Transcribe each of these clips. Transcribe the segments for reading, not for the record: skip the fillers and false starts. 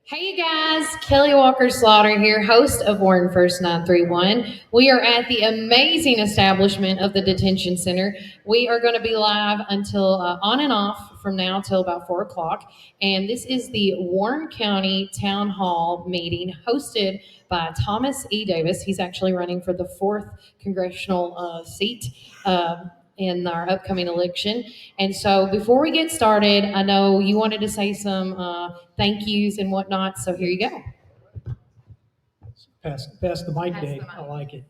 Hey guys, Kelly Walker Slaughter here, host of Warren First 931. We are at the amazing establishment of the detention center. We are going to be live until on and off from now till about 4 o'clock. And this is the Warren County Town Hall meeting hosted by Thomas E. Davis. He's actually running for the 4th congressional seat. In our upcoming election. And so before we get started, I know you wanted to say some thank yous and whatnot. So here you go. Pass the mic, Dave. I like it.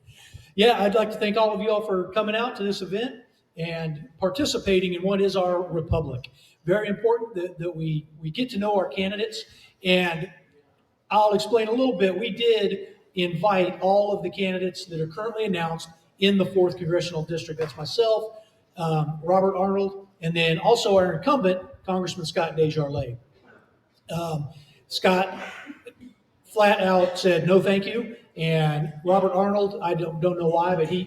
Yeah, I'd like to thank all of you all for coming out to this event and participating in what is our republic. Very important that we get to know our candidates. And I'll explain a little bit. We did invite all of the candidates that are currently announced in the 4th Congressional District. That's myself, Robert Arnold, and then also our incumbent, Congressman Scott Desjardins. Scott flat out said no thank you, and Robert Arnold, I don't know why, but he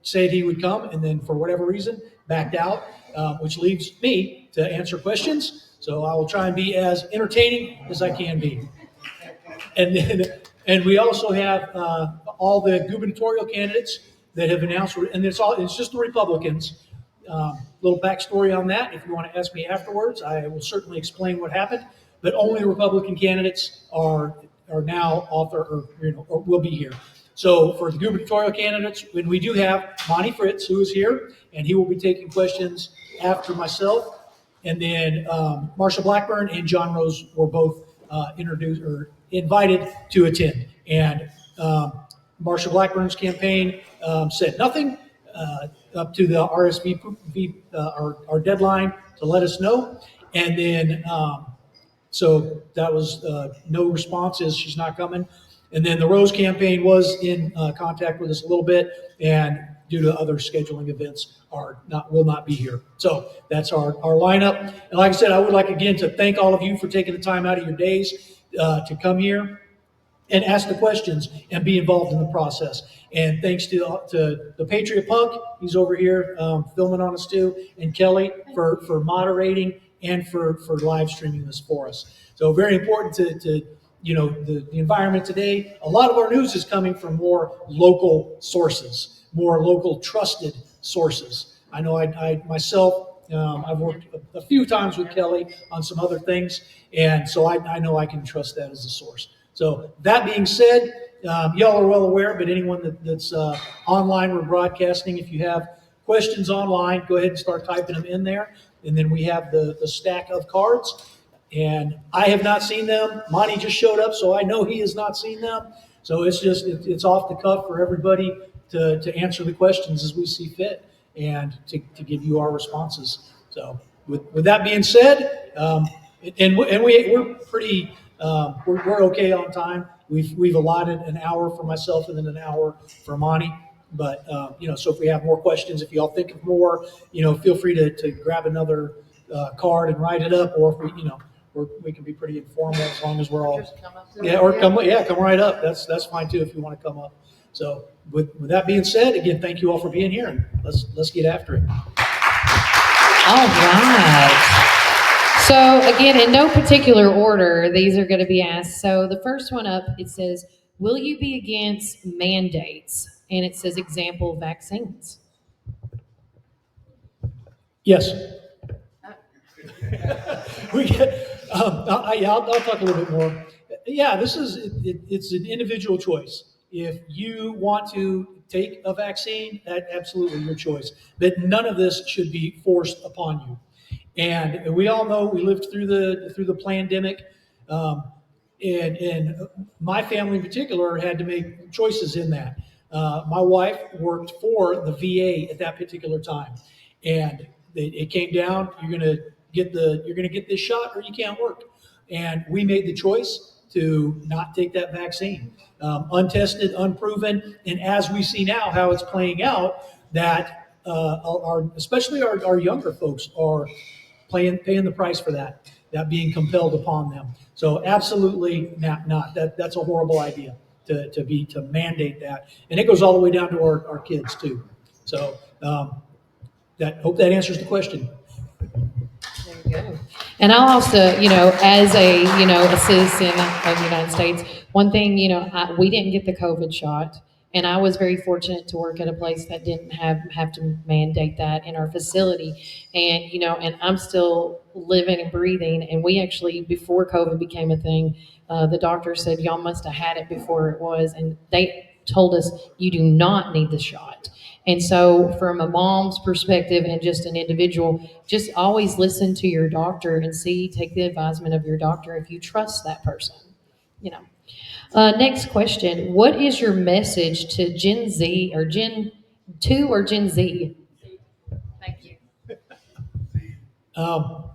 said he would come, and then for whatever reason backed out, which leaves me to answer questions. So I will try and be as entertaining as I can be. And we also have all the gubernatorial candidates that have announced, and it's just the Republicans. Little backstory on that. If you want to ask me afterwards, I will certainly explain what happened. But only the Republican candidates are now or will be here. So for the gubernatorial candidates, when we do have Monty Frist, who is here, and he will be taking questions after myself. And then Marsha Blackburn and John Rose were both introduced or invited to attend. And Marsha Blackburn's campaign said nothing up to the RSVP, our deadline to let us know. And then so that was no responses. She's not coming. And then the Rose campaign was in contact with us a little bit, and due to other scheduling events, will not be here. So that's our lineup. And like I said, I would like again to thank all of you for taking the time out of your days to come here and ask the questions and be involved in the process. And thanks to the Patriot Punk, he's over here filming on us too, and Kelly for moderating and for live streaming this for us. So very important to the environment today. A lot of our news is coming from more local sources, more local trusted sources. I know I myself, I've worked a few times with Kelly on some other things, and so I know I can trust that as a source. So that being said, y'all are well aware, but anyone that's online, we're broadcasting. If you have questions online, go ahead and start typing them in there. And then we have the stack of cards. And I have not seen them. Monty just showed up, so I know he has not seen them. So it's off the cuff for everybody to answer the questions as we see fit and to give you our responses. So with that being said, we're pretty we're okay on time. We've allotted an hour for myself and then an hour for Monty. But so if we have more questions, if y'all think of more, feel free to grab another card and write it up, or if we can be pretty informal as long as we're all come right up. That's fine too if you want to come up. So with that being said, again, thank you all for being here, and let's get after it. All right. So again, in no particular order, these are going to be asked. So the first one up, it says, will you be against mandates? And it says example vaccines. Yes. We get. I'll talk a little bit more. Yeah, it's an individual choice. If you want to take a vaccine, that's absolutely your choice. But none of this should be forced upon you. And we all know we lived through the pandemic, and my family in particular had to make choices in that. My wife worked for the VA at that particular time, and it came down. You're gonna get this shot, or you can't work. And we made the choice to not take that vaccine, untested, unproven. And as we see now how it's playing out, that especially our younger folks are paying the price for that being compelled upon them. So absolutely not. That's a horrible idea to mandate that, and it goes all the way down to our kids too. So hope that answers the question. Good. And I'll also, as a citizen of the United States, one thing, we didn't get the COVID shot, and I was very fortunate to work at a place that didn't have to mandate that in our facility, and and I'm still living and breathing. And we actually, before COVID became a thing, the doctor said y'all must have had it before it was, and they told us you do not need the shot. And so, from a mom's perspective and just an individual, just always listen to your doctor and take the advisement of your doctor if you trust that person. You know. Next question: what is your message to Gen Z or Gen 2 or Gen Z? Thank you. Um,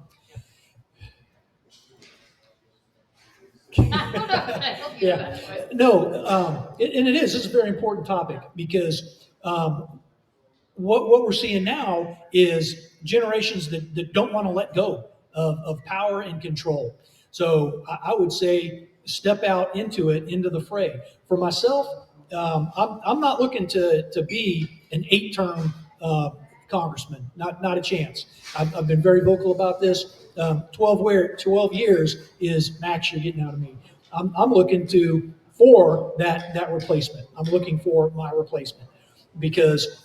yeah, no, and it is. It's a very important topic because what we're seeing now is generations that don't want to let go of power and control. So I would say step out into the fray. For myself, I'm not looking to be an 8-term congressman. Not a chance. I've been very vocal about this. 12 years is max you're getting out of me. I'm looking for that replacement. I'm looking for my replacement because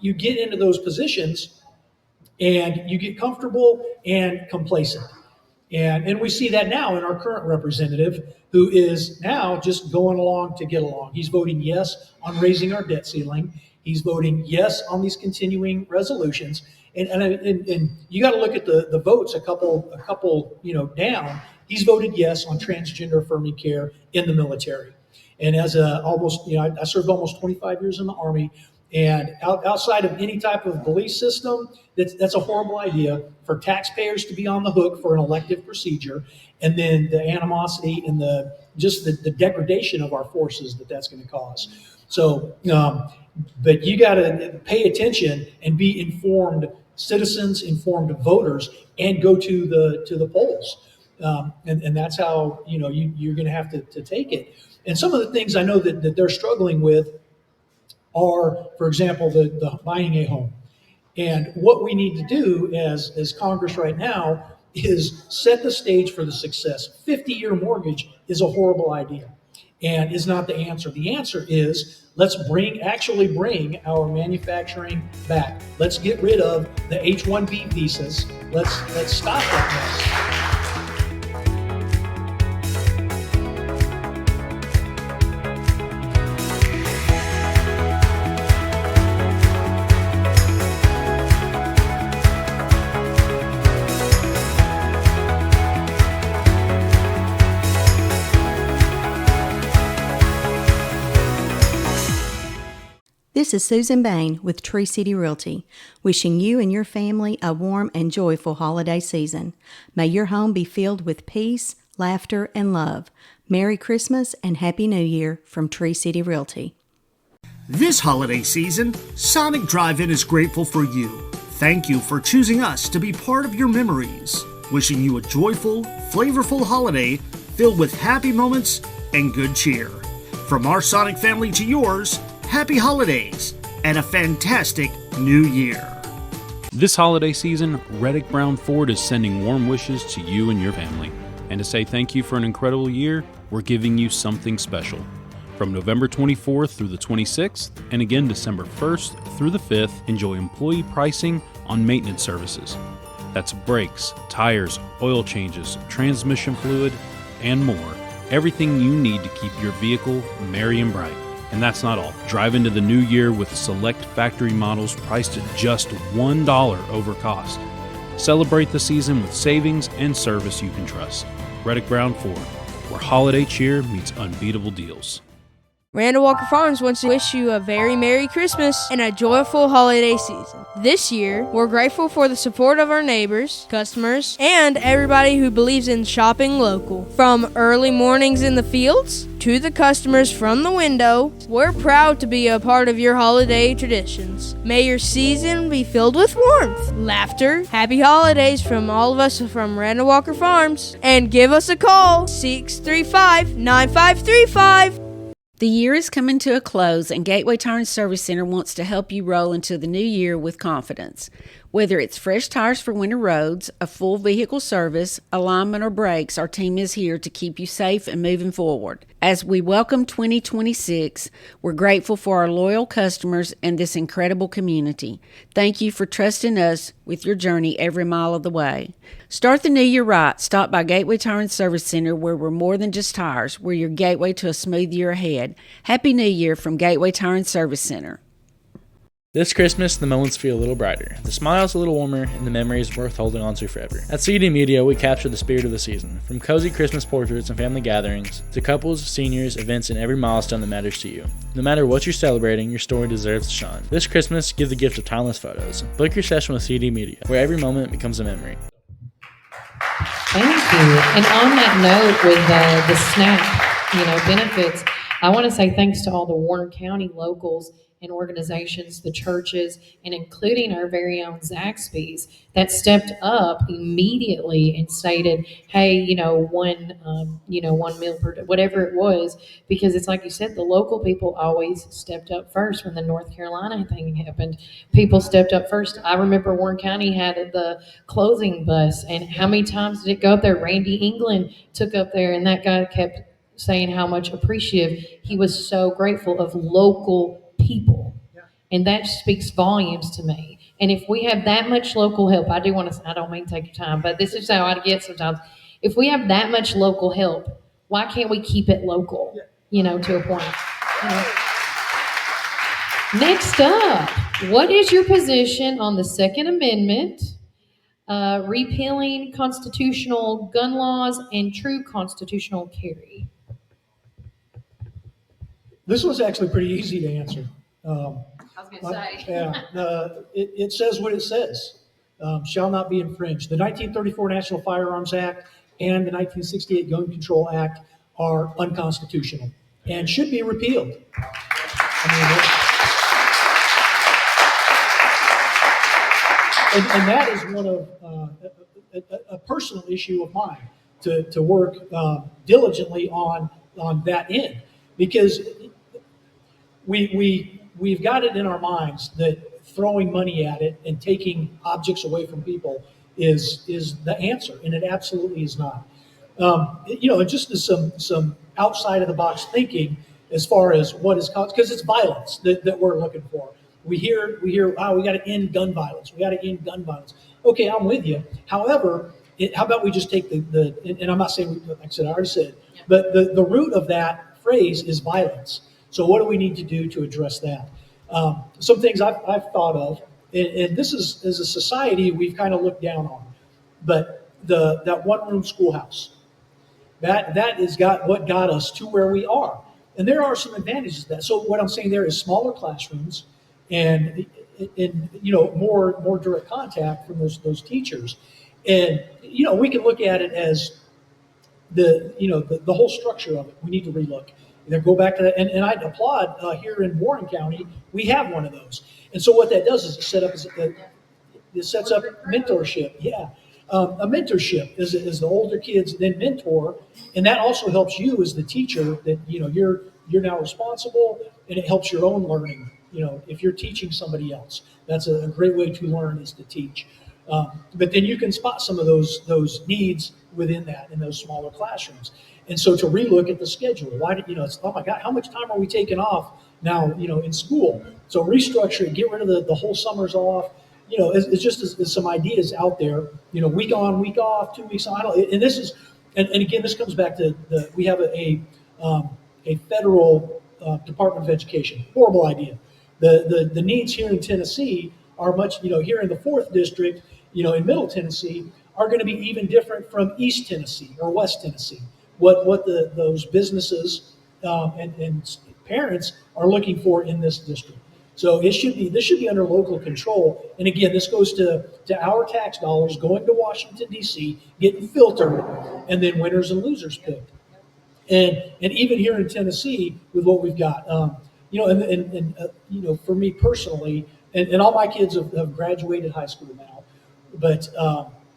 you get into those positions and you get comfortable and complacent. And we see that now in our current representative, who is now just going along to get along. He's voting yes on raising our debt ceiling. He's voting yes on these continuing resolutions. And you got to look at the votes a couple down. He's voted yes on transgender affirming care in the military. And as I served almost 25 years in the Army. And outside of any type of belief system, that's a horrible idea for taxpayers to be on the hook for an elective procedure, and then the animosity and the degradation of our forces that's going to cause. So, but you got to pay attention and be informed citizens, informed voters, and go to the polls. And that's how you're going to have to take it. And some of the things I know that they're struggling with are, for example, the buying a home. And what we need to do as Congress right now is set the stage for the success. 50-year mortgage is a horrible idea and is not the answer. The answer is let's actually bring our manufacturing back. Let's get rid of the H-1B visas. Let's stop that mess. This is Susan Bain with Tree City Realty, wishing you and your family a warm and joyful holiday season. May your home be filled with peace, laughter, and love. Merry Christmas and Happy New Year from Tree City Realty. This holiday season, Sonic Drive-In is grateful for you. Thank you for choosing us to be part of your memories. Wishing you a joyful, flavorful holiday filled with happy moments and good cheer. From our Sonic family to yours, happy holidays and a fantastic new year. This holiday season, Reddick Brown Ford is sending warm wishes to you and your family. And to say thank you for an incredible year, we're giving you something special. From November 24th through the 26th, and again December 1st through the 5th, enjoy employee pricing on maintenance services. That's brakes, tires, oil changes, transmission fluid, and more. Everything you need to keep your vehicle merry and bright. And that's not all. Drive into the new year with select factory models priced at just $1 over cost. Celebrate the season with savings and service you can trust. Reddick Brown Ford, where holiday cheer meets unbeatable deals. Randall Walker Farms wants to wish you a very Merry Christmas and a joyful holiday season. This year, we're grateful for the support of our neighbors, customers, and everybody who believes in shopping local. From early mornings in the fields to the customers from the window, we're proud to be a part of your holiday traditions. May your season be filled with warmth, laughter, happy holidays from all of us from Randall Walker Farms. And give us a call, 635-9535. The year is coming to a close, and Gateway Tire and Service Center wants to help you roll into the new year with confidence. Whether it's fresh tires for winter roads, a full vehicle service, alignment, or brakes, our team is here to keep you safe and moving forward. As we welcome 2026, we're grateful for our loyal customers and this incredible community. Thank you for trusting us with your journey every mile of the way. Start the new year right. Stop by Gateway Tire and Service Center, where we're more than just tires. We're your gateway to a smooth year ahead. Happy New Year from Gateway Tire and Service Center. This Christmas, the moments feel a little brighter, the smile's a little warmer, and the memories worth holding on to forever. At CD Media, we capture the spirit of the season, from cozy Christmas portraits and family gatherings, to couples, seniors, events, and every milestone that matters to you. No matter what you're celebrating, your story deserves to shine. This Christmas, give the gift of timeless photos. Book your session with CD Media, where every moment becomes a memory. Thank you. And on that note, with the SNAP, benefits, I want to say thanks to all the Warren County locals and organizations, the churches, and including our very own Zaxby's that stepped up immediately and stated, hey, one meal per day, whatever it was, because it's like you said, the local people always stepped up first. When the North Carolina thing happened, people stepped up first. I remember Warren County had the closing bus, and how many times did it go up there? Randy England took up there, and that guy kept saying how much appreciative he was, so grateful of local people. And that speaks volumes to me. And if we have that much local help, I don't mean to take your time, but this is how I get sometimes. If we have that much local help, why can't we keep it local, to a point? Next up, what is your position on the Second Amendment, repealing constitutional gun laws and true constitutional carry? This was actually pretty easy to answer. I was going to say. It says what it says. Shall not be infringed. The 1934 National Firearms Act and the 1968 Gun Control Act are unconstitutional and should be repealed. And that is one of a personal issue of mine to work diligently on that end, because we've got it in our minds that throwing money at it and taking objects away from people is the answer, and it absolutely is not. Just as some outside of the box thinking as far as what is caused, because it's violence that we're looking for. We hear, wow, we got to end gun violence. We got to end gun violence. Okay, I'm with you. However, how about we just take and I'm not saying, like I said, I already said, but the root of that phrase is violence. So what do we need to do to address that? Some things I've thought of, and this is, as a society, we've kind of looked down on, but that one-room schoolhouse, that is what got us to where we are. And there are some advantages to that. So what I'm saying there is smaller classrooms and more direct contact from those teachers. And, we can look at it as the whole structure of it. We need to relook. And then go back to that. And I applaud here in Warren County, we have one of those. And so what that does is it sets up mentorship. Yeah. A mentorship is the older kids then mentor, and that also helps you as the teacher that you're now responsible, and it helps your own learning. If you're teaching somebody else, that's a great way to learn, is to teach. But then you can spot some of those needs within that in those smaller classrooms. And so to relook at the schedule, it's, oh my God, how much time are we taking off now, in school? So restructure it, get rid of the whole summer's off. It's just as some ideas out there, week on, week off, 2 weeks on. And this is, and again, this comes back to we have a federal Department of Education. Horrible idea. The needs here in Tennessee are much, here in the 4th District, in Middle Tennessee, are going to be even different from East Tennessee or West Tennessee. What those businesses and parents are looking for in this district. So this should be under local control. And again, this goes to our tax dollars going to Washington, D.C., getting filtered, and then winners and losers picked. And even here in Tennessee, with what we've got, for me personally, and all my kids have graduated high school now, but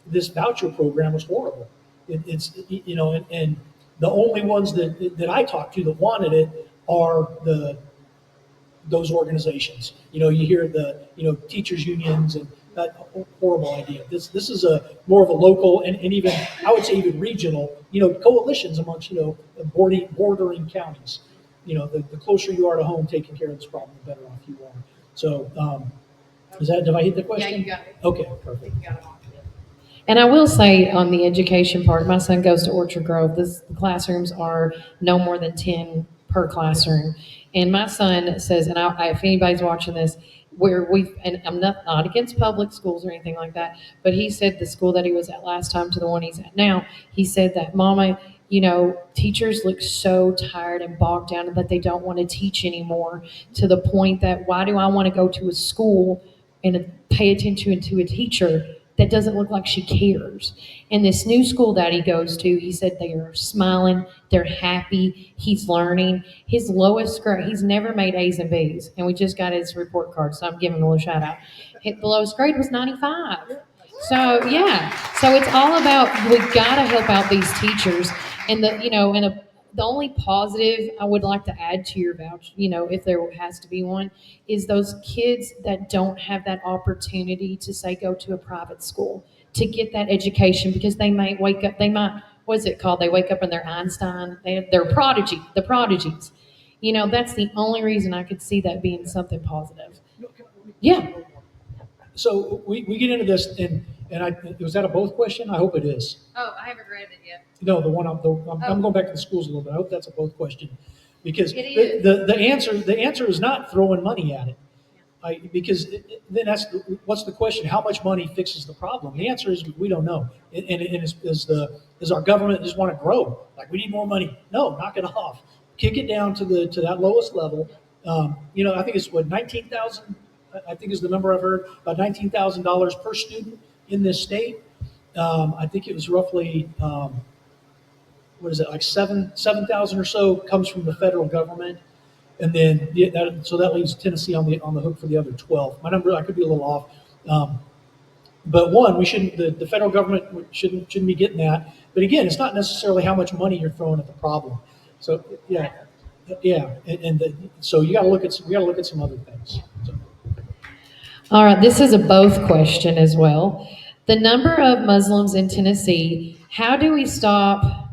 this voucher program was horrible. And the only ones that I talked to that wanted it are those organizations. You hear the teachers unions and horrible idea. This is a more of a local and even, I would say even regional, coalitions amongst, bordering counties. The closer you are to home taking care of this problem, the better off you are. So, did I hit the question? Yeah, you got it. Okay, perfect. And I will say on the education part, my son goes to Orchard Grove. The classrooms are no more than 10 per classroom. And my son says, and if anybody's watching this, and I'm not against public schools or anything like that, but he said the school that he was at last time to the one he's at now, he said that, Mama, teachers look so tired and bogged down that they don't want to teach anymore, to the point that why do I want to go to a school and pay attention to a teacher that doesn't look like she cares? And this new school that he goes to, he said they are smiling, they're happy, he's learning. His lowest grade, he's never made A's and B's, and we just got his report card, so I'm giving him a little shout out. The lowest grade was 95. So yeah, so it's all about, we gotta help out these teachers, and the only positive I would like to add to your voucher, if there has to be one, is those kids that don't have that opportunity to, say, go to a private school to get that education, because they might wake up, what is it called? They wake up and they're Einstein, they're the prodigies. That's the only reason I could see that being something positive. Yeah. So we get into this, and was that a both question? I hope it is. Oh, I haven't read it yet. No, I'm going back to the schools a little bit. I hope that's a both question, because It is. the answer is not throwing money at it. Because then what's the question? How much money fixes the problem? The answer is we don't know. And is our government just want to grow? Like, we need more money? No, knock it off. Kick it down to that lowest level. I think it's 19,000. I think is the number I've heard, about $19,000 per student in this state. I think it was roughly, what is it, like 7,000 or so comes from the federal government. And then, so that leaves Tennessee on the hook for the other 12. My number, I could be a little off. But one, the federal government shouldn't be getting that. But again, it's not necessarily how much money you're throwing at the problem. So yeah. So we got to look at some other things. So. All right, this is a both question as well. The number of Muslims in Tennessee, how do we stop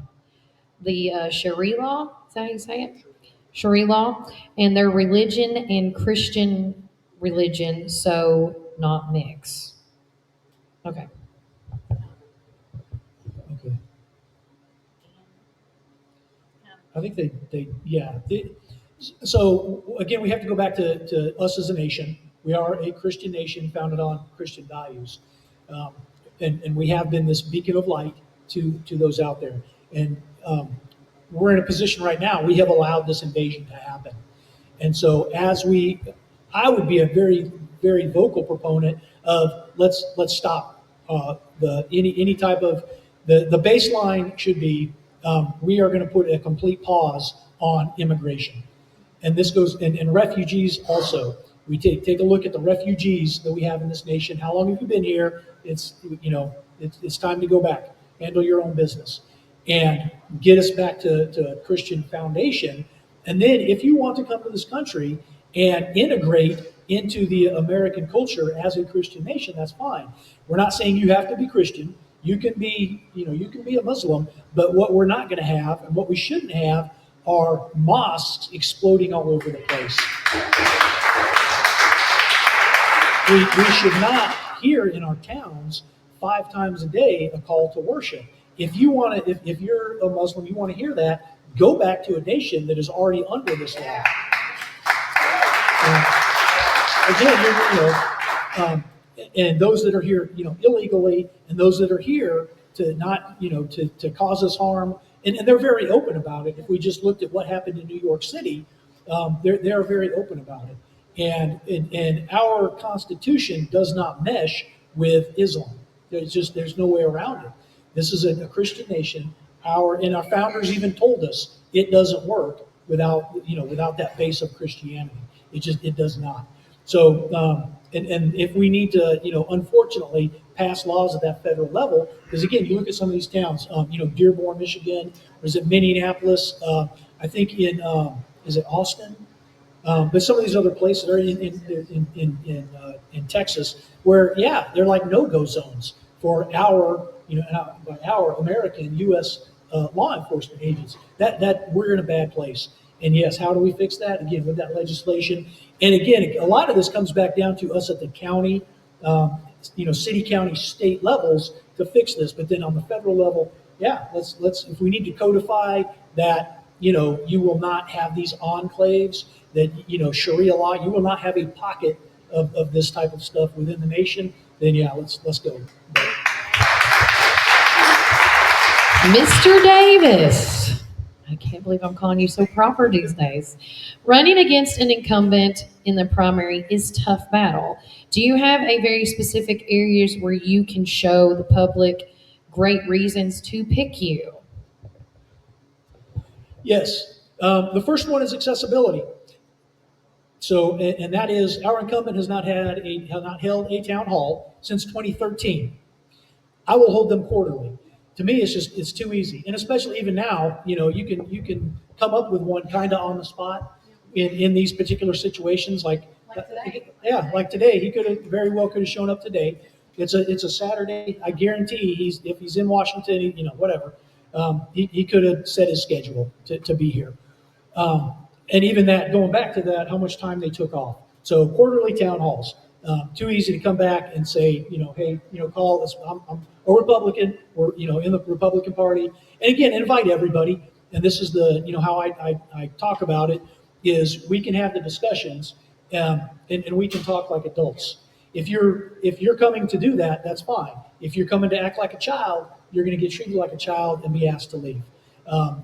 the Sharia law? Is that how you say it? Sharia law, and their religion and Christian religion, so not mix. Okay. I think so again, we have to go back to us as a nation. We are a Christian nation founded on Christian values. And we have been this beacon of light to those out there. And we're in a position right now, we have allowed this invasion to happen. And so I would be a very, very vocal proponent of let's stop any type of, the baseline should be, we are going to put a complete pause on immigration. And this goes, and refugees also. We take a look at the refugees that we have in this nation. How long have you been here? It's time to go back, handle your own business, and get us back to a Christian foundation. And then if you want to come to this country and integrate into the American culture as a Christian nation, that's fine. We're not saying you have to be Christian. You can be a Muslim, but what we're not going to have, and what we shouldn't have, are mosques exploding all over the place. We should not hear in our towns 5 times a day a call to worship. If you're a Muslim, you want to hear that, go back to a nation that is already under this law. Again, and those that are here, illegally, and those that are here to not, to cause us harm, and they're very open about it. If we just looked at what happened in New York City, they're very open about it. And our Constitution does not mesh with Islam. There's no way around it. This is a Christian nation. Our founders even told us it doesn't work without that base of Christianity. It does not. So and if we need to unfortunately pass laws at that federal level, because again, you look at some of these towns, Dearborn, Michigan, or is it Minneapolis? I think in is it Austin? But some of these other places are in Texas where, yeah, they're like no-go zones for our American U.S. Law enforcement agents. That we're in a bad place. And yes, how do we fix that? Again, with that legislation. And again, a lot of this comes back down to us at the county, city, county, state levels to fix this. But then on the federal level, yeah, let's if we need to codify that, you will not have these enclaves, that, Sharia law, you will not have a pocket of this type of stuff within the nation, then yeah, let's go. Mr. Davis, I can't believe I'm calling you so proper these days. Running against an incumbent in the primary is tough battle. Do you have a very specific areas where you can show the public great reasons to pick you? Yes. The first one is accessibility. So, and that is, our incumbent has not held a town hall since 2013. I will hold them quarterly. To me, it's too easy. And especially even now, you can come up with one kind of on the spot in these particular situations. Like today. Yeah, like today, he very well could have shown up today. It's a Saturday. I guarantee if he's in Washington, whatever, he could have set his schedule to be here. And even that, going back to that, how much time they took off. So quarterly town halls. Too easy to come back and say, hey, call us. I'm a Republican, or in the Republican Party. And again, invite everybody. And this is how I talk about it, is we can have the discussions, and we can talk like adults. If you're coming to do that, that's fine. If you're coming to act like a child, you're going to get treated like a child and be asked to leave.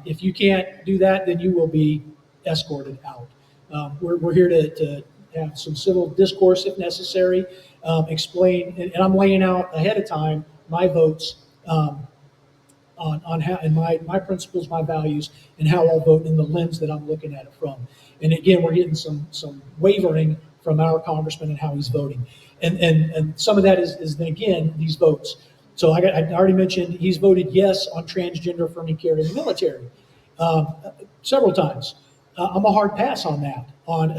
If you can't do that, then you will be escorted out. We're here to have some civil discourse if necessary, explain, and I'm laying out ahead of time my votes on how, and my principles, my values, and how I'll vote in the lens that I'm looking at it from. And again, we're getting some wavering from our congressman and how he's voting, and some of that is then again these votes. So I already mentioned he's voted yes on transgender affirming care in the military several times. I'm a hard pass on that on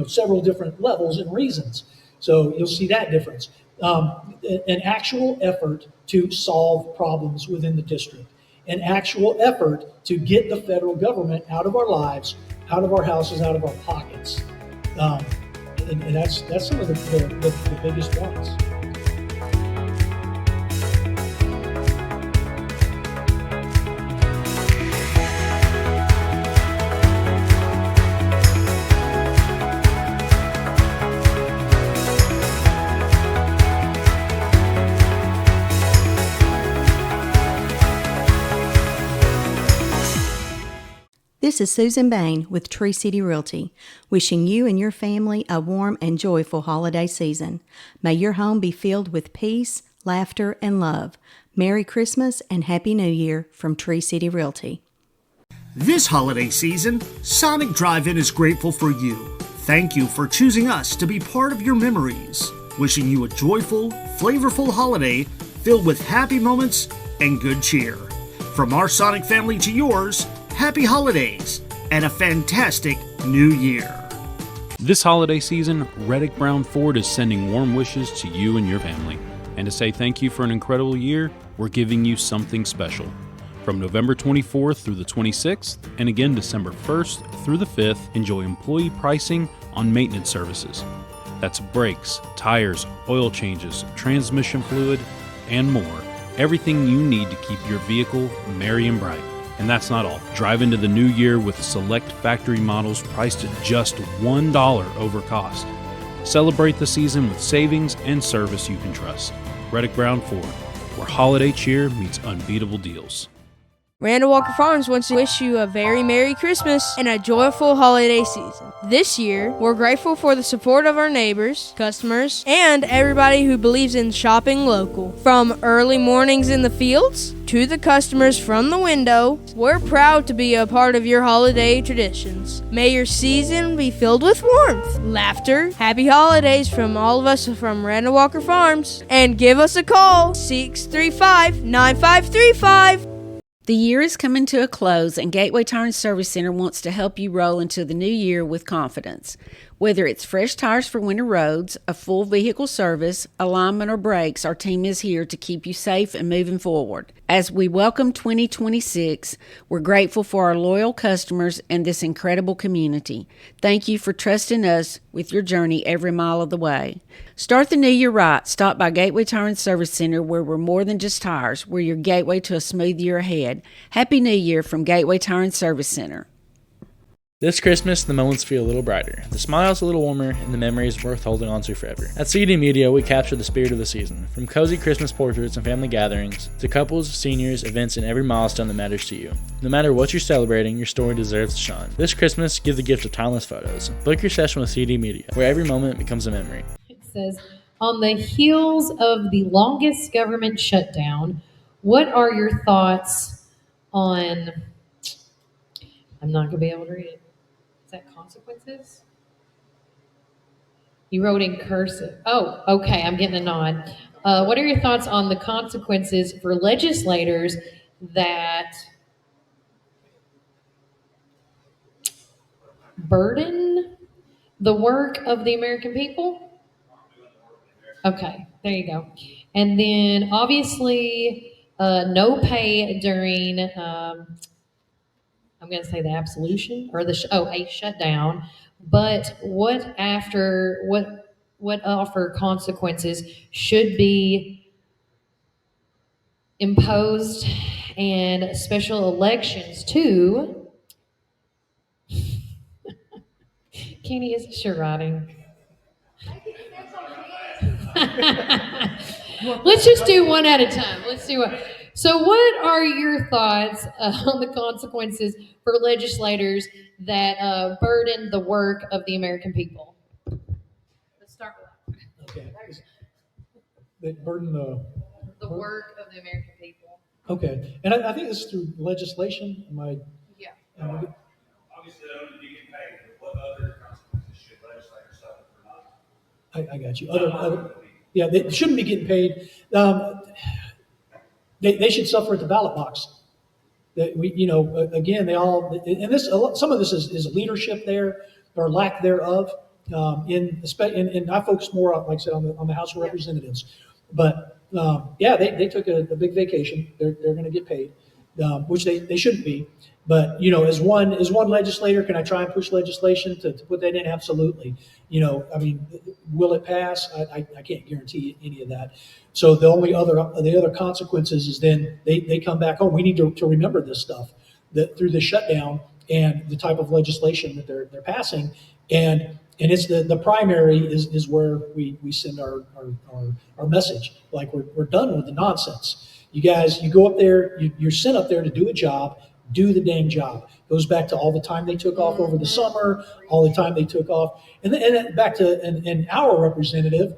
several different levels and reasons. So you'll see that difference. An actual effort to solve problems within the district, an actual effort to get the federal government out of our lives, out of our houses, out of our pockets. And that's some of the biggest ones. This is Susan Bain with Tree City Realty, wishing you and your family a warm and joyful holiday season. May your home be filled with peace, laughter, and love. Merry Christmas and Happy New Year from Tree City Realty. This holiday season, Sonic Drive-In is grateful for you. Thank you for choosing us to be part of your memories. Wishing you a joyful, flavorful holiday filled with happy moments and good cheer. From our Sonic family to yours, happy holidays and a fantastic new year. This holiday season, Reddick Brown Ford is sending warm wishes to you and your family. And to say thank you for an incredible year, we're giving you something special. From November 24th through the 26th, and again December 1st through the 5th, enjoy employee pricing on maintenance services. That's brakes, tires, oil changes, transmission fluid, and more. Everything you need to keep your vehicle merry and bright. And that's not all. Drive into the new year with select factory models priced at just $1 over cost. Celebrate the season with savings and service you can trust. Reddick Brown Ford, where holiday cheer meets unbeatable deals. Randall Walker Farms wants to wish you a very Merry Christmas and a joyful holiday season. This year, we're grateful for the support of our neighbors, customers, and everybody who believes in shopping local. From early mornings in the fields to the customers from the window, we're proud to be a part of your holiday traditions. May your season be filled with warmth, laughter, happy holidays from all of us from Randall Walker Farms. And give us a call, 635-9535. The year is coming to a close, and Gateway Tire and Service Center wants to help you roll into the new year with confidence. Whether it's fresh tires for winter roads, a full vehicle service, alignment, or brakes, our team is here to keep you safe and moving forward. As we welcome 2026, we're grateful for our loyal customers and this incredible community. Thank you for trusting us with your journey every mile of the way. Start the new year right. Stop by Gateway Tire and Service Center, where we're more than just tires. We're your gateway to a smooth year ahead. Happy New Year from Gateway Tire and Service Center. This Christmas, the moments feel a little brighter, the smiles a little warmer, and the memories worth holding on to forever. At CD Media, we capture the spirit of the season, from cozy Christmas portraits and family gatherings, to couples, seniors, events, and every milestone that matters to you. No matter what you're celebrating, your story deserves to shine. This Christmas, give the gift of timeless photos. Book your session with CD Media, where every moment becomes a memory. It says, on the heels of the longest government shutdown, what are your thoughts on, I'm not going to be able to read it. Is that consequences? You wrote in cursive. Oh, okay, I'm getting a nod. What are your thoughts on the consequences for legislators that burden the work of the American people? Okay, there you go. And then obviously, no pay during, I'm going to say the absolution or a shutdown. But what offer consequences should be imposed and special elections too? Kenny, is this your writing? Let's just do one at a time. Let's do one. So, what are your thoughts on the consequences for legislators that burden the work of the American people? Let's start with that. Okay. That burden The work of the American people. Okay, and I think this is through legislation. Yeah. Obviously, they don't need to get paid, but what other consequences should legislators suffer for not? I got you. Yeah, they shouldn't be getting paid. They should suffer at the ballot box. That again, they all, and some of this is leadership there or lack thereof. And I focus more on, like I said, on the House of Representatives. But they took a big vacation. They're going to get paid, which they shouldn't be. But as one legislator, can I try and push legislation to put that in? Absolutely. I mean, will it pass? I can't guarantee any of that. So the other consequences is then they come back home. We need to remember this stuff that through the shutdown and the type of legislation that they're passing, and it's the primary is where we send our message. Like we're done with the nonsense. You guys, you go up there, you're sent up there to do a job. Do the dang job. Goes back to all the time they took off over the summer, all the time they took off, and then back to an our representative.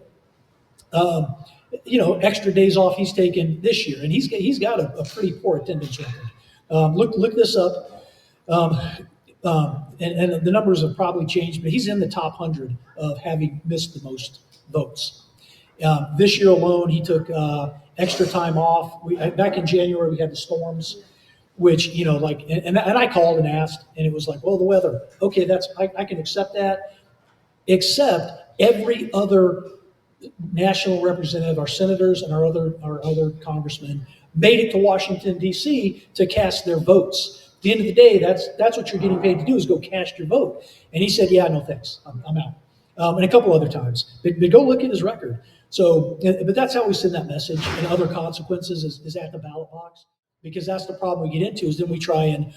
Extra days off he's taken this year, and he's got a pretty poor attendance record. Look this up, and the numbers have probably changed, but he's in the top 100 of having missed the most votes. This year alone, he took extra time off. Back in January, we had the storms, which, and I called and asked, and it was like, well, the weather. Okay, I can accept that, except every other national representative, our senators and our other congressmen made it to Washington, D.C. to cast their votes. At the end of the day, that's what you're getting paid to do, is go cast your vote. And he said, yeah, no thanks, I'm out. And a couple other times. But go look at his record. So, but that's how we send that message. And other consequences is at the ballot box. Because that's the problem we get into, is then we try and,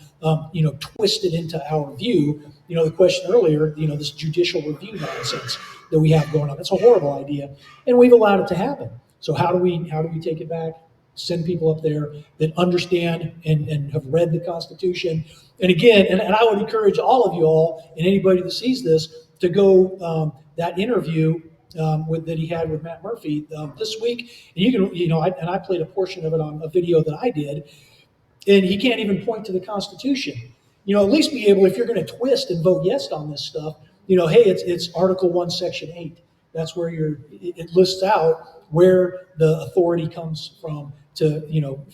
twist it into our view. The question earlier, this judicial review nonsense that we have going on. That's a horrible idea, and we've allowed it to happen. So how do we take it back? Send people up there that understand and have read the Constitution. And again, and I would encourage all of you all and anybody that sees this to go that interview that he had with Matt Murphy this week. And you can, I played a portion of it on a video that I did, and he can't even point to the Constitution. At least be able, if you're going to twist and vote yes on this stuff, hey, it's Article 1, Section 8. That's where it lists out where the authority comes from to,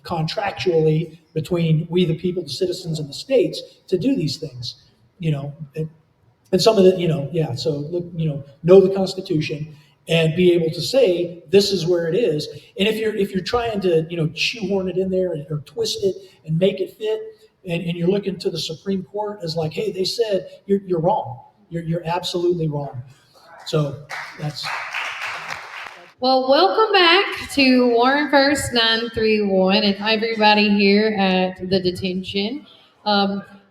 contractually between we the people, the citizens, and the states to do these things, and some of the, yeah. So look, know the Constitution and be able to say this is where it is. And if you're trying to, shoehorn it in there or twist it and make it fit, and you're looking to the Supreme Court as like, hey, they said you're wrong. You're absolutely wrong. So that's. Well, welcome back to Warren First 931 and everybody here at the detention.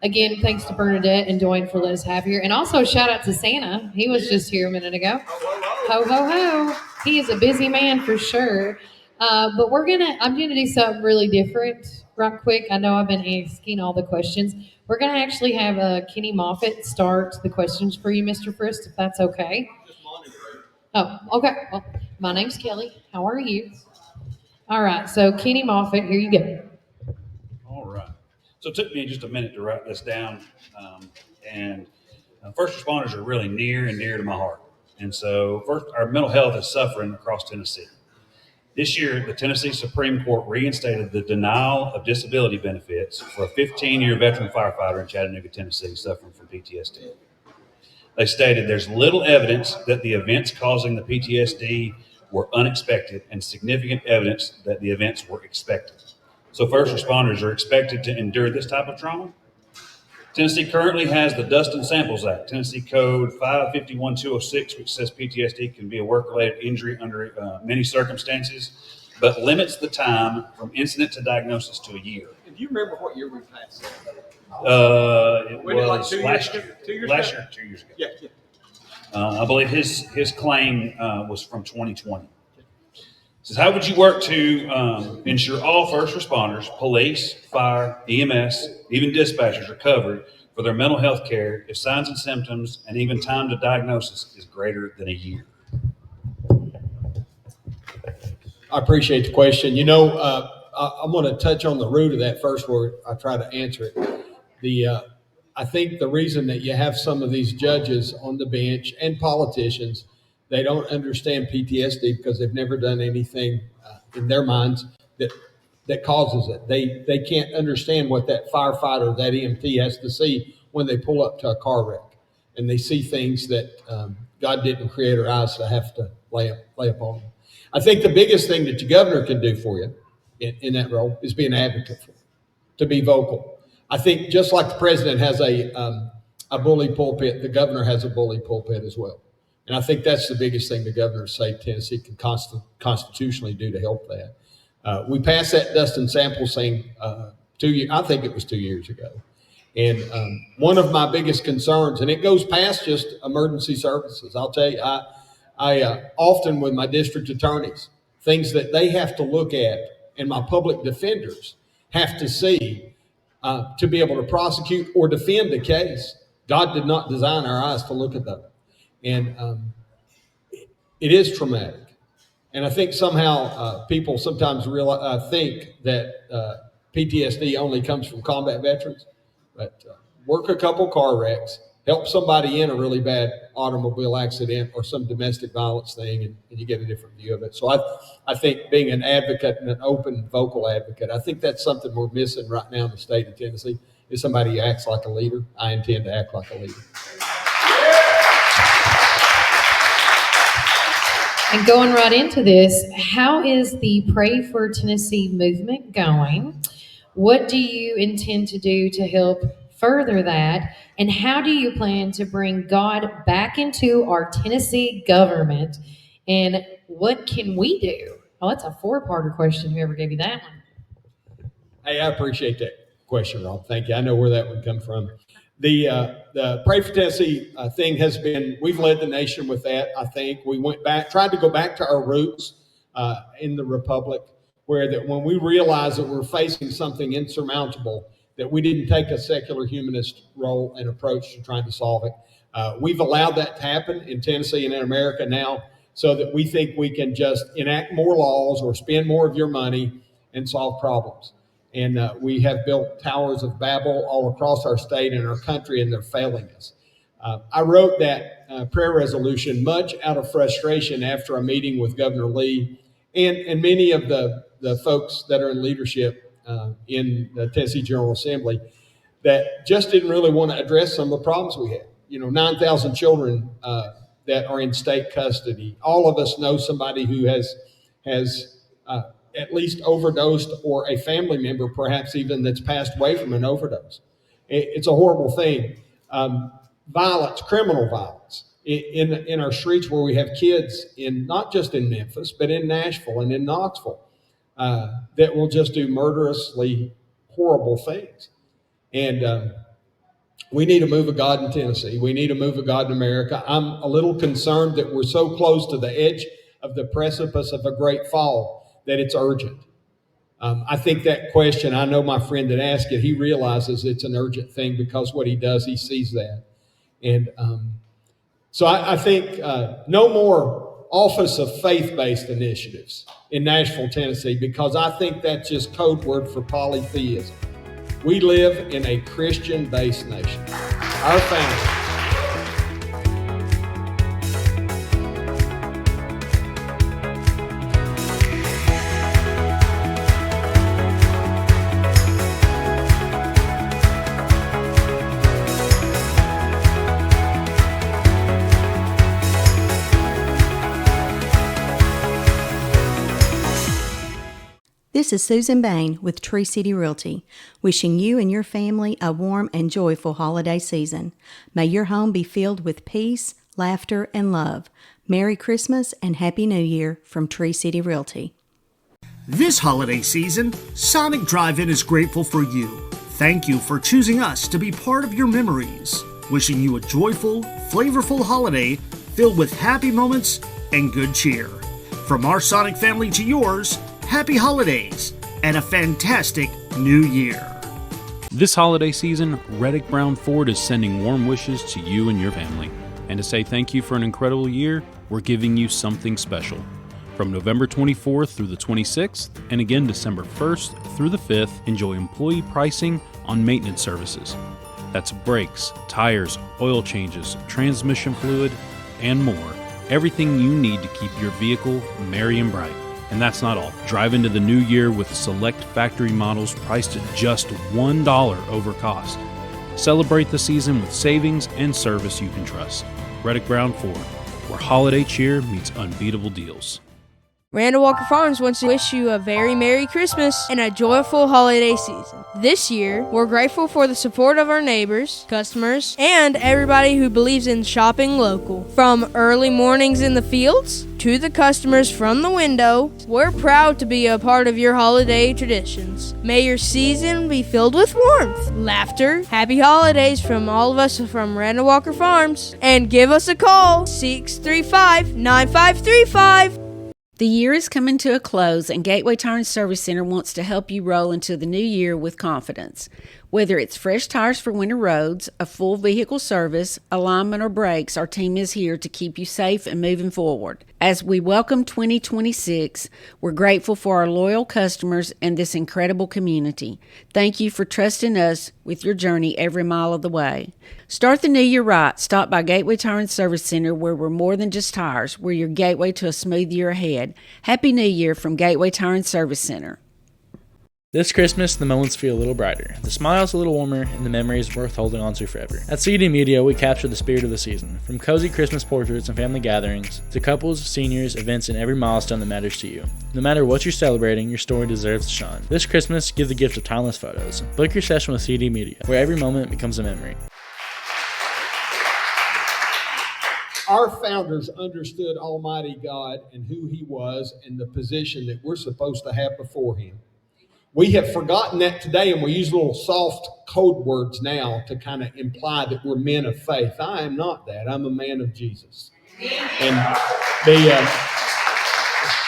Again, thanks to Bernadette and Dwayne for letting us have here. And also shout out to Santa. He was just here a minute ago. Ho, ho, ho. He is a busy man for sure. But I'm gonna do something really different right quick. I know I've been asking all the questions. We're gonna actually have Kenny Moffitt start the questions for you, Mr. Frist, if that's okay. Oh, okay. Well, my name's Kelly. How are you? All right. So, Kenny Moffitt, here you go. All right. So it took me just a minute to write this down. And first responders are really near and dear to my heart. And so, first, our mental health is suffering across Tennessee. This year, the Tennessee Supreme Court reinstated the denial of disability benefits for a 15-year veteran firefighter in Chattanooga, Tennessee, suffering from PTSD. They stated there's little evidence that the events causing the PTSD were unexpected and significant evidence that the events were expected. So first responders are expected to endure this type of trauma. Tennessee currently has the Dust and Samples Act, Tennessee Code 551-206, which says PTSD can be a work-related injury under many circumstances, but limits the time from incident to diagnosis to a year. And do you remember what year we passed that? It Was it like was 2 years last ago? year. 2 years Last ago? year, 2 years ago. Yeah. I believe his claim was from 2020. It says, how would you work to ensure all first responders, police, fire, EMS, even dispatchers are covered for their mental health care if signs and symptoms and even time to diagnosis is greater than a year? I appreciate the question. I'm going to touch on the root of that first word. I try to answer it. I think the reason that you have some of these judges on the bench and politicians, they don't understand PTSD because they've never done anything in their minds that causes it. They can't understand what that firefighter, that EMT has to see when they pull up to a car wreck, and they see things that God didn't create our eyes to have to lay upon them. I think the biggest thing that your governor can do for you in that role is be an advocate for you, to be vocal. I think just like the president has a bully pulpit, the governor has a bully pulpit as well. And I think that's the biggest thing the governor of state Tennessee can constitutionally do to help that. We passed that dust and samples thing I think it was 2 years ago. And one of my biggest concerns, and it goes past just emergency services, I'll tell you, I often with my district attorneys, things that they have to look at and my public defenders have to see to be able to prosecute or defend a case. God did not design our eyes to look at them. And it is traumatic. And I think somehow people sometimes think that PTSD only comes from combat veterans, but work a couple car wrecks, help somebody in a really bad automobile accident or some domestic violence thing, and you get a different view of it. So I think being an advocate and an open, vocal advocate, I think that's something we're missing right now in the state of Tennessee, is somebody who acts like a leader. I intend to act like a leader. And going right into this, how is the Pray for Tennessee movement going? What do you intend to do to help further that? And how do you plan to bring God back into our Tennessee government? And what can we do? Oh, that's a four-parter question, whoever gave you that one. Hey, I appreciate that question, Rob. Thank you. I know where that would come from. The Pray for Tennessee thing has been, we've led the nation with that. I think we tried to go back to our roots in the Republic, where that when we realized that we're facing something insurmountable, that we didn't take a secular humanist role and approach to trying to solve it. We've allowed that to happen in Tennessee and in America now, so that we think we can just enact more laws or spend more of your money and solve problems. And we have built towers of Babel all across our state and our country, and they're failing us. I wrote that prayer resolution much out of frustration after a meeting with Governor Lee and many of the the folks that are in leadership in the Tennessee General Assembly that just didn't really want to address some of the problems we had. 9,000 children that are in state custody. All of us know somebody who has at least overdosed, or a family member perhaps even that's passed away from an overdose. It's a horrible thing. Violence, criminal violence in our streets, where we have kids not just in Memphis, but in Nashville and in Knoxville that will just do murderously horrible things. And we need a move of God in Tennessee. We need a move of God in America. I'm a little concerned that we're so close to the edge of the precipice of a great fall that it's urgent. I think that question, I know my friend that asked it, he realizes it's an urgent thing because what he does, he sees that. And so I think no more Office of Faith-based initiatives in Nashville, Tennessee, because I think that's just code word for polytheism. We live in a Christian-based nation. Our founders. This is Susan Bain with Tree City Realty, wishing you and your family a warm and joyful holiday season. May your home be filled with peace, laughter, and love. Merry Christmas and Happy New Year from Tree City Realty. This holiday season, Sonic Drive-In is grateful for you. Thank you for choosing us to be part of your memories. Wishing you a joyful, flavorful holiday filled with happy moments and good cheer. From our Sonic family to yours, happy holidays and a fantastic new year. This holiday season, Reddick Brown Ford is sending warm wishes to you and your family. And to say thank you for an incredible year, we're giving you something special. From November 24th through the 26th, and again December 1st through the 5th, enjoy employee pricing on maintenance services. That's brakes, tires, oil changes, transmission fluid, and more. Everything you need to keep your vehicle merry and bright. And that's not all. Drive into the new year with select factory models priced at just $1 over cost. Celebrate the season with savings and service you can trust. Reddick Brown Ford, where holiday cheer meets unbeatable deals. Randall Walker Farms wants to wish you a very Merry Christmas and a joyful holiday season. This year, we're grateful for the support of our neighbors, customers, and everybody who believes in shopping local. From early mornings in the fields to the customers from the window, we're proud to be a part of your holiday traditions. May your season be filled with warmth, laughter, happy holidays from all of us from Randall Walker Farms. And give us a call, 635-9535. The year is coming to a close, and Gateway Tire and Service Center wants to help you roll into the new year with confidence. Whether it's fresh tires for winter roads, a full vehicle service, alignment, or brakes, our team is here to keep you safe and moving forward. As we welcome 2026, we're grateful for our loyal customers and this incredible community. Thank you for trusting us with your journey every mile of the way. Start the new year right. Stop by Gateway Tire and Service Center, where we're more than just tires. We're your gateway to a smooth year ahead. Happy New Year from Gateway Tire and Service Center. This Christmas, the moments feel a little brighter, the smiles a little warmer, and the memories worth holding on to forever. At CD Media, we capture the spirit of the season, from cozy Christmas portraits and family gatherings, to couples, seniors, events, and every milestone that matters to you. No matter what you're celebrating, your story deserves to shine. This Christmas, give the gift of timeless photos. Book your session with CD Media, where every moment becomes a memory. Our founders understood Almighty God and who He was and the position that we're supposed to have before Him. We have forgotten that today, and we use little soft code words now to kind of imply that we're men of faith. I am not that. I'm a man of Jesus. And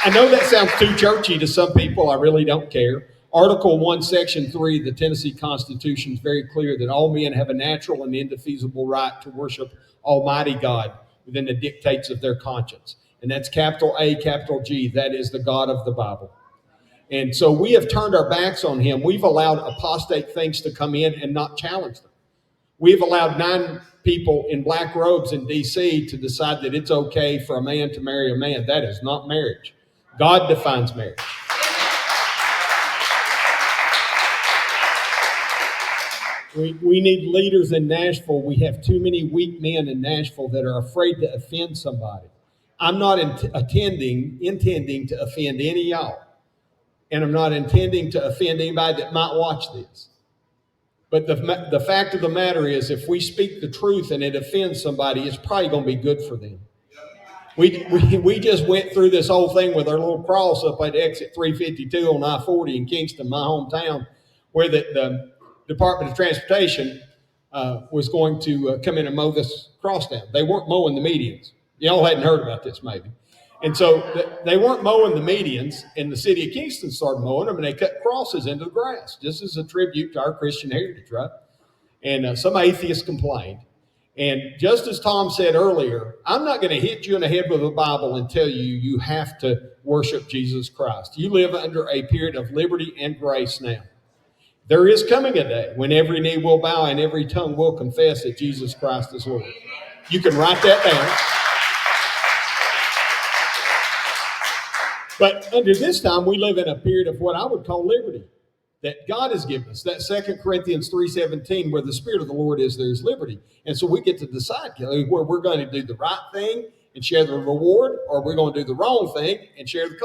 I know that sounds too churchy to some people. I really don't care. Article 1, Section 3 of the Tennessee Constitution is very clear that all men have a natural and indefeasible right to worship Almighty God within the dictates of their conscience. And that's capital A, capital G. That is the God of the Bible. And so we have turned our backs on Him. We've allowed apostate things to come in and not challenge them. We've allowed 9 people in black robes in D.C. to decide that it's okay for a man to marry a man. That is not marriage. God defines marriage. We need leaders in Nashville. We have too many weak men in Nashville that are afraid to offend somebody. I'm not intending to offend any of y'all. And I'm not intending to offend anybody that might watch this. But the fact of the matter is, if we speak the truth and it offends somebody, it's probably going to be good for them. We just went through this whole thing with our little cross up at exit 352 on I-40 in Kingston, my hometown, where the Department of Transportation was going to come in and mow this cross down. They weren't mowing the medians. Y'all hadn't heard about this maybe. And so they weren't mowing the medians, and the city of Kingston started mowing them, and they cut crosses into the grass, just as a tribute to our Christian heritage, right? And some atheists complained. And just as Tom said earlier, I'm not going to hit you in the head with a Bible and tell you you have to worship Jesus Christ. You live under a period of liberty and grace now. There is coming a day when every knee will bow and every tongue will confess that Jesus Christ is Lord. You can write that down. But under this time, we live in a period of what I would call liberty that God has given us. That 2 Corinthians 3:17, where the Spirit of the Lord is, there is liberty. And so we get to decide where we're going to do the right thing and share the reward, or we're going to do the wrong thing and share the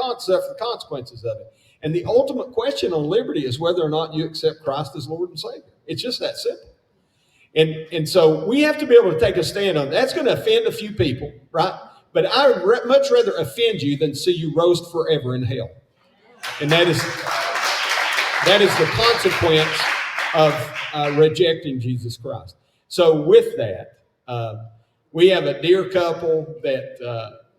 consequences of it. And the ultimate question on liberty is whether or not you accept Christ as Lord and Savior. It's just that simple. And so we have to be able to take a stand on it. That's going to offend a few people, right? But I would much rather offend you than see you roast forever in hell. And that is the consequence of rejecting Jesus Christ. So with that, we have a dear couple that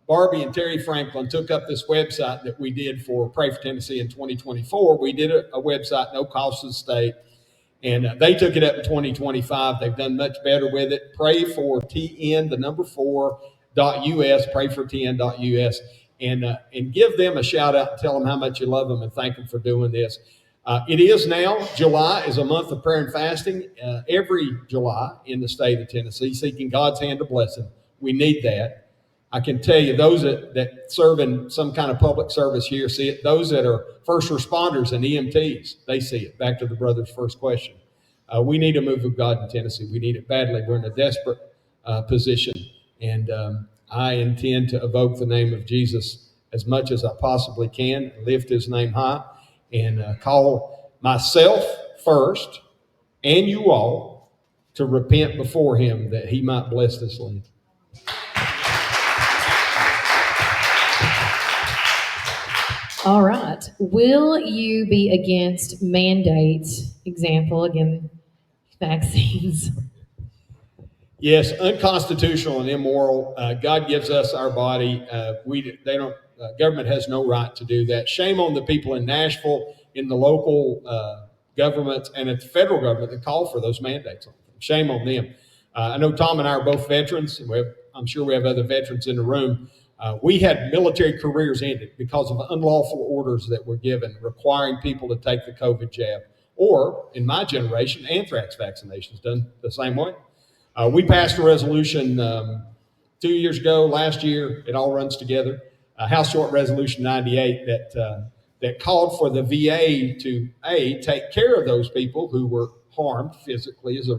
Barbie and Terry Franklin took up this website that we did for Pray for Tennessee in 2024. We did a website, no cost to the state. And they took it up in 2025. They've done much better with it. Pray for TN, the number 4.us, prayfortn.us, and give them a shout out and tell them how much you love them and thank them for doing this. It is now, July is a month of prayer and fasting every July in the state of Tennessee, seeking God's hand of blessing. We need that. I can tell you, those that serve in some kind of public service here see it. Those that are first responders and EMTs, they see it. Back to the brother's first question. We need a move of God in Tennessee. We need it badly. We're in a desperate position. And I intend to evoke the name of Jesus as much as I possibly can, lift his name high, and call myself first and you all to repent before him that he might bless this land. All right. Will you be against mandates? Example, again, vaccines. Yes, unconstitutional and immoral. God gives us our body. Government has no right to do that. Shame on the people in Nashville, in the local governments, and at the federal government that call for those mandates. Shame on them. I know Tom and I are both veterans, and I'm sure we have other veterans in the room. We had military careers ended because of unlawful orders that were given requiring people to take the COVID jab, or in my generation, anthrax vaccinations done the same way. We passed a resolution 2 years ago, last year. It all runs together. House Joint Resolution 98 that called for the VA to take care of those people who were harmed physically as a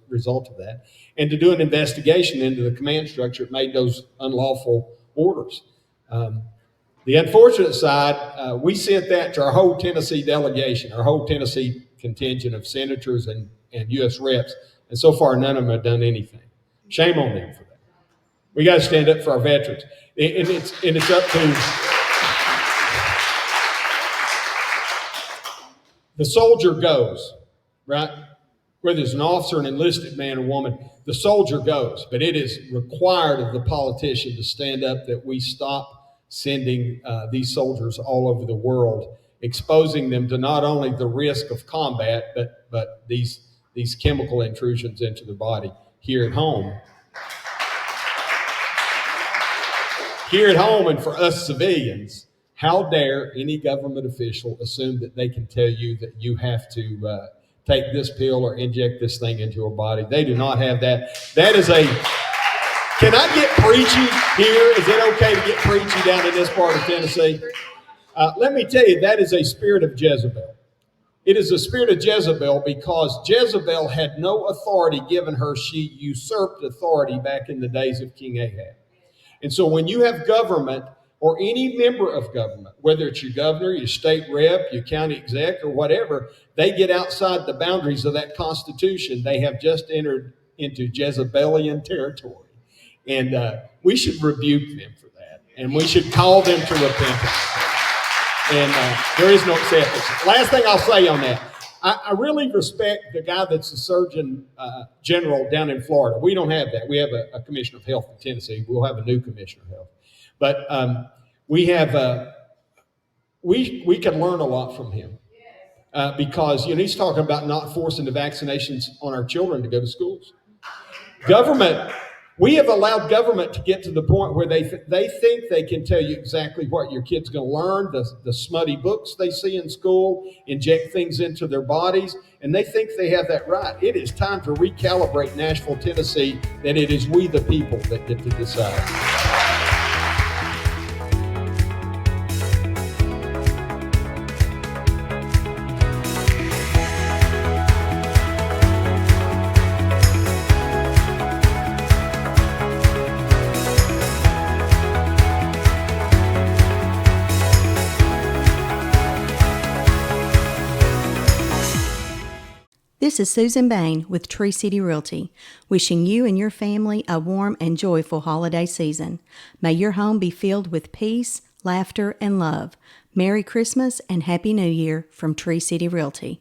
result of that, and to do an investigation into the command structure that made those unlawful orders. The unfortunate side, we sent that to our whole Tennessee delegation, our whole Tennessee contingent of senators and U.S. reps, and so far none of them have done anything. Shame on them for that. We got to stand up for our veterans, and it's up to the soldier goes, right? Whether it's an officer, an enlisted man or woman, the soldier goes. But it is required of the politician to stand up that we stop sending these soldiers all over the world, exposing them to not only the risk of combat, but these chemical intrusions into the body here at home. Here at home, and for us civilians, how dare any government official assume that they can tell you that you have to take this pill or inject this thing into your body? They do not have that. That is can I get preachy here? Is it okay to get preachy down in this part of Tennessee? Let me tell you, that is a spirit of Jezebel. It is the spirit of Jezebel, because Jezebel had no authority given her. She usurped authority back in the days of King Ahab. And so when you have government, or any member of government, whether it's your governor, your state rep, your county exec, or whatever, they get outside the boundaries of that Constitution, they have just entered into Jezebelian territory. And we should rebuke them for that. And we should call them to repentance. And there is no acceptance. Last thing I'll say on that, I really respect the guy that's the Surgeon General down in Florida. We don't have that. We have a Commissioner of Health in Tennessee. We'll have a new Commissioner of Health. But we can learn a lot from him because he's talking about not forcing the vaccinations on our children to go to schools. Government, we have allowed government to get to the point where they think they can tell you exactly what your kid's going to learn, the smutty books they see in school, inject things into their bodies, and they think they have that right. It is time to recalibrate Nashville, Tennessee, that it is we the people that get to decide. This is Susan Bain with Tree City Realty, wishing you and your family a warm and joyful holiday season. May your home be filled with peace, laughter, and love. Merry Christmas and Happy New Year from Tree City Realty.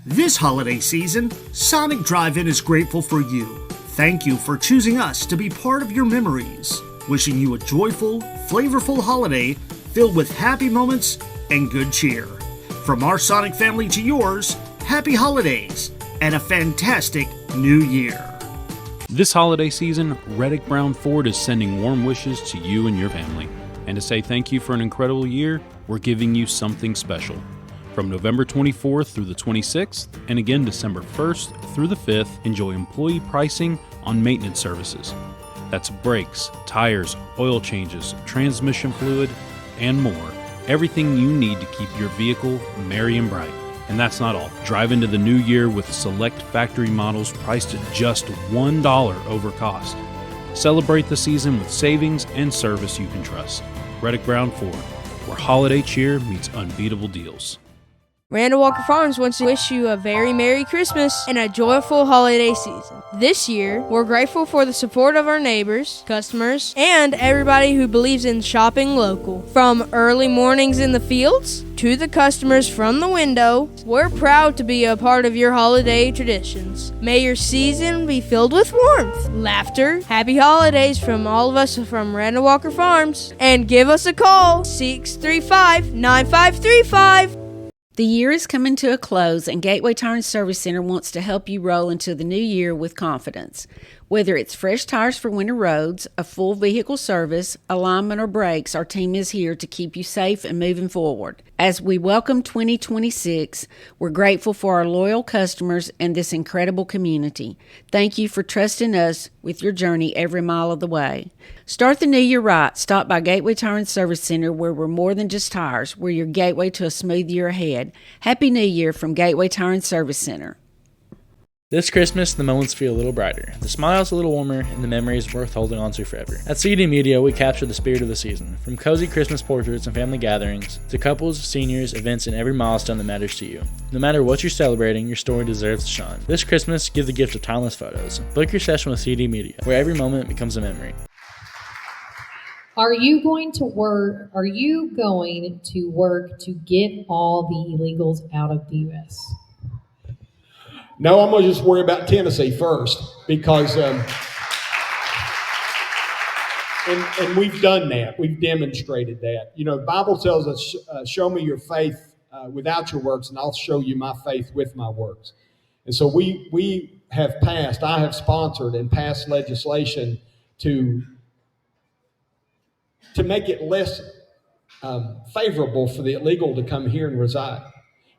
This holiday season, Sonic Drive-In is grateful for you. Thank you for choosing us to be part of your memories. Wishing you a joyful, flavorful holiday filled with happy moments and good cheer. From our Sonic family to yours, happy holidays and a fantastic new year. This holiday season, Reddick Brown Ford is sending warm wishes to you and your family. And to say thank you for an incredible year, we're giving you something special. From November 24th through the 26th, and again December 1st through the 5th, enjoy employee pricing on maintenance services. That's brakes, tires, oil changes, transmission fluid, and more. Everything you need to keep your vehicle merry and bright. And that's not all. Drive into the new year with select factory models priced at just $1 over cost. Celebrate the season with savings and service you can trust. Reddick Brown Ford, where holiday cheer meets unbeatable deals. Randall Walker Farms wants to wish you a very Merry Christmas and a joyful holiday season. This year, we're grateful for the support of our neighbors, customers, and everybody who believes in shopping local. From early mornings in the fields to the customers from the window, we're proud to be a part of your holiday traditions. May your season be filled with warmth, laughter, happy holidays from all of us from Randall Walker Farms. And give us a call, 635-9535. The year is coming to a close, and Gateway Tire and Service Center wants to help you roll into the new year with confidence. Whether it's fresh tires for winter roads, a full vehicle service, alignment, or brakes, our team is here to keep you safe and moving forward. As we welcome 2026, we're grateful for our loyal customers and this incredible community. Thank you for trusting us with your journey every mile of the way. Start the new year right. Stop by Gateway Tire and Service Center, where we're more than just tires. We're your gateway to a smooth year ahead. Happy New Year from Gateway Tire and Service Center. This Christmas, the moments feel a little brighter, the smiles a little warmer, and the memories worth holding on to forever. At CD Media, we capture the spirit of the season, from cozy Christmas portraits and family gatherings, to couples, seniors, events, and every milestone that matters to you. No matter what you're celebrating, your story deserves to shine. This Christmas, give the gift of timeless photos. Book your session with CD Media, where every moment becomes a memory. Are you going to work to get all the illegals out of the U.S.? No, I'm going to just worry about Tennessee first, because, and we've done that. We've demonstrated that. The Bible tells us, show me your faith without your works, and I'll show you my faith with my works. And so I have sponsored and passed legislation to make it less favorable for the illegal to come here and reside.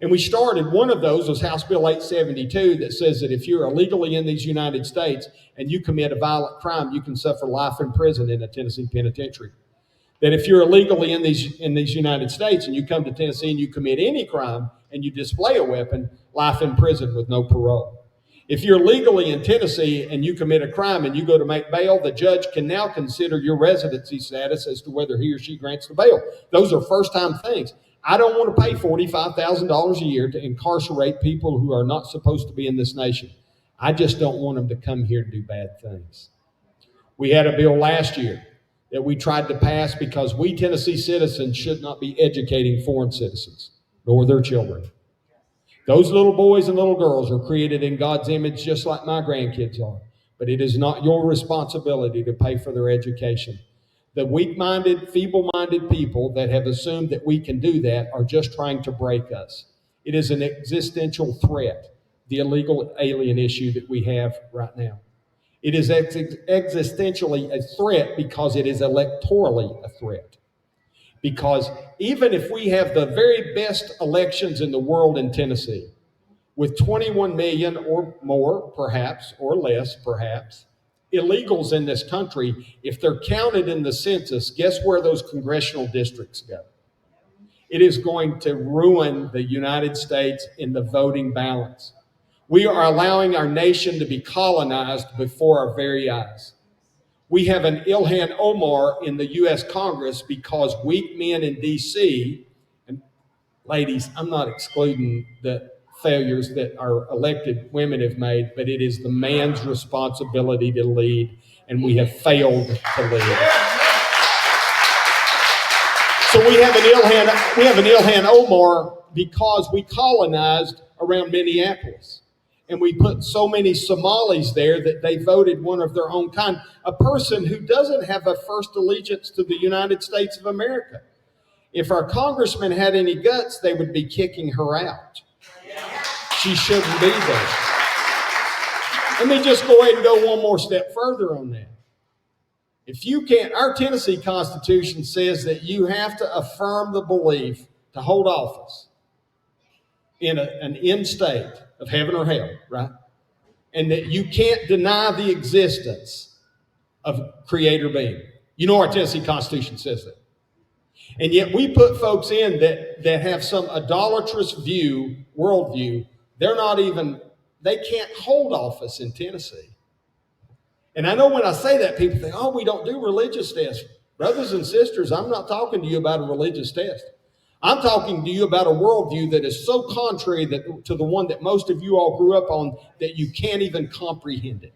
And we started, one of those was House Bill 872, that says that if you're illegally in these United States and you commit a violent crime, you can suffer life in prison in a Tennessee penitentiary. That if you're illegally in these United States and you come to Tennessee and you commit any crime, and you display a weapon, life in prison with no parole. If you're legally in Tennessee and you commit a crime and you go to make bail, the judge can now consider your residency status as to whether he or she grants the bail. Those are first-time things. I don't want to pay $45,000 a year to incarcerate people who are not supposed to be in this nation. I just don't want them to come here and do bad things. We had a bill last year that we tried to pass because we Tennessee citizens should not be educating foreign citizens, nor their children. Those little boys and little girls are created in God's image just like my grandkids are. But it is not your responsibility to pay for their education. The weak-minded, feeble-minded people that have assumed that we can do that are just trying to break us. It is an existential threat, the illegal alien issue that we have right now. It is existentially a threat because it is electorally a threat. Because even if we have the very best elections in the world in Tennessee, with 21 million or more, perhaps, or less, perhaps, illegals in this country, if they're counted in the census, guess where those congressional districts go? It is going to ruin the United States in the voting balance. We are allowing our nation to be colonized before our very eyes. We have an Ilhan Omar in the U.S. Congress because weak men in D.C., and ladies, I'm not excluding the failures that our elected women have made, but it is the man's responsibility to lead, and we have failed to lead. So we have an Ilhan Omar because we colonized around Minneapolis. And we put so many Somalis there that they voted one of their own kind, a person who doesn't have a first allegiance to the United States of America. If our congressman had any guts, they would be kicking her out. She shouldn't be there. Let me just go ahead and go one more step further on that. If you can't, our Tennessee Constitution says that you have to affirm the belief to hold office in an end state of heaven or hell, right? And that you can't deny the existence of creator being. You know our Tennessee Constitution says that. And yet we put folks in that have some idolatrous worldview. They can't hold office in Tennessee. And I know when I say that, people think, oh, we don't do religious tests. Brothers and sisters, I'm not talking to you about a religious test. I'm talking to you about a worldview that is so contrary to the one that most of you all grew up on that you can't even comprehend it.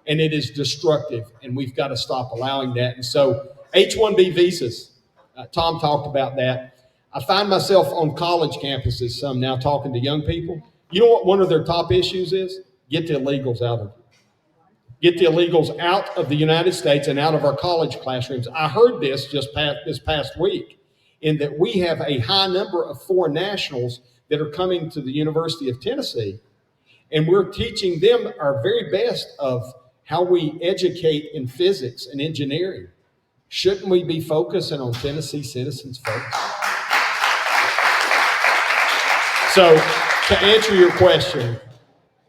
And it is destructive, and we've got to stop allowing that. And so H-1B visas, Tom talked about that. I find myself on college campuses some now talking to young people. You know what one of their top issues is? Get the illegals out of here. Get the illegals out of the United States and out of our college classrooms. I heard this this past week, in that we have a high number of foreign nationals that are coming to the University of Tennessee, and we're teaching them our very best of how we educate in physics and engineering. Shouldn't we be focusing on Tennessee citizens folks? So, to answer your question,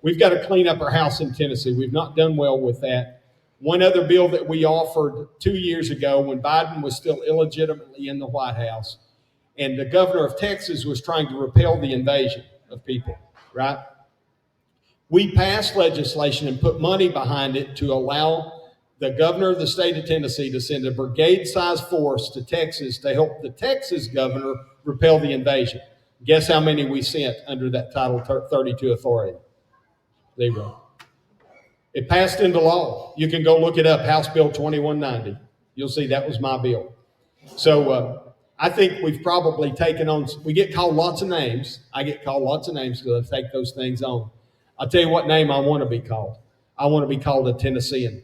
we've got to clean up our house in Tennessee. We've not done well with that. One other bill that we offered 2 years ago when Biden was still illegitimately in the White House, and the governor of Texas was trying to repel the invasion of people, right? We passed legislation and put money behind it to allow the governor of the state of Tennessee to send a brigade-sized force to Texas to help the Texas governor repel the invasion. Guess how many we sent under that Title 32 authority? 0. It passed into law. You can go look it up, House Bill 2190. You'll see that was my bill. So I think we've probably taken on, we get called lots of names. I get called lots of names because I take those things on. I'll tell you what name I want to be called. I want to be called a Tennessean.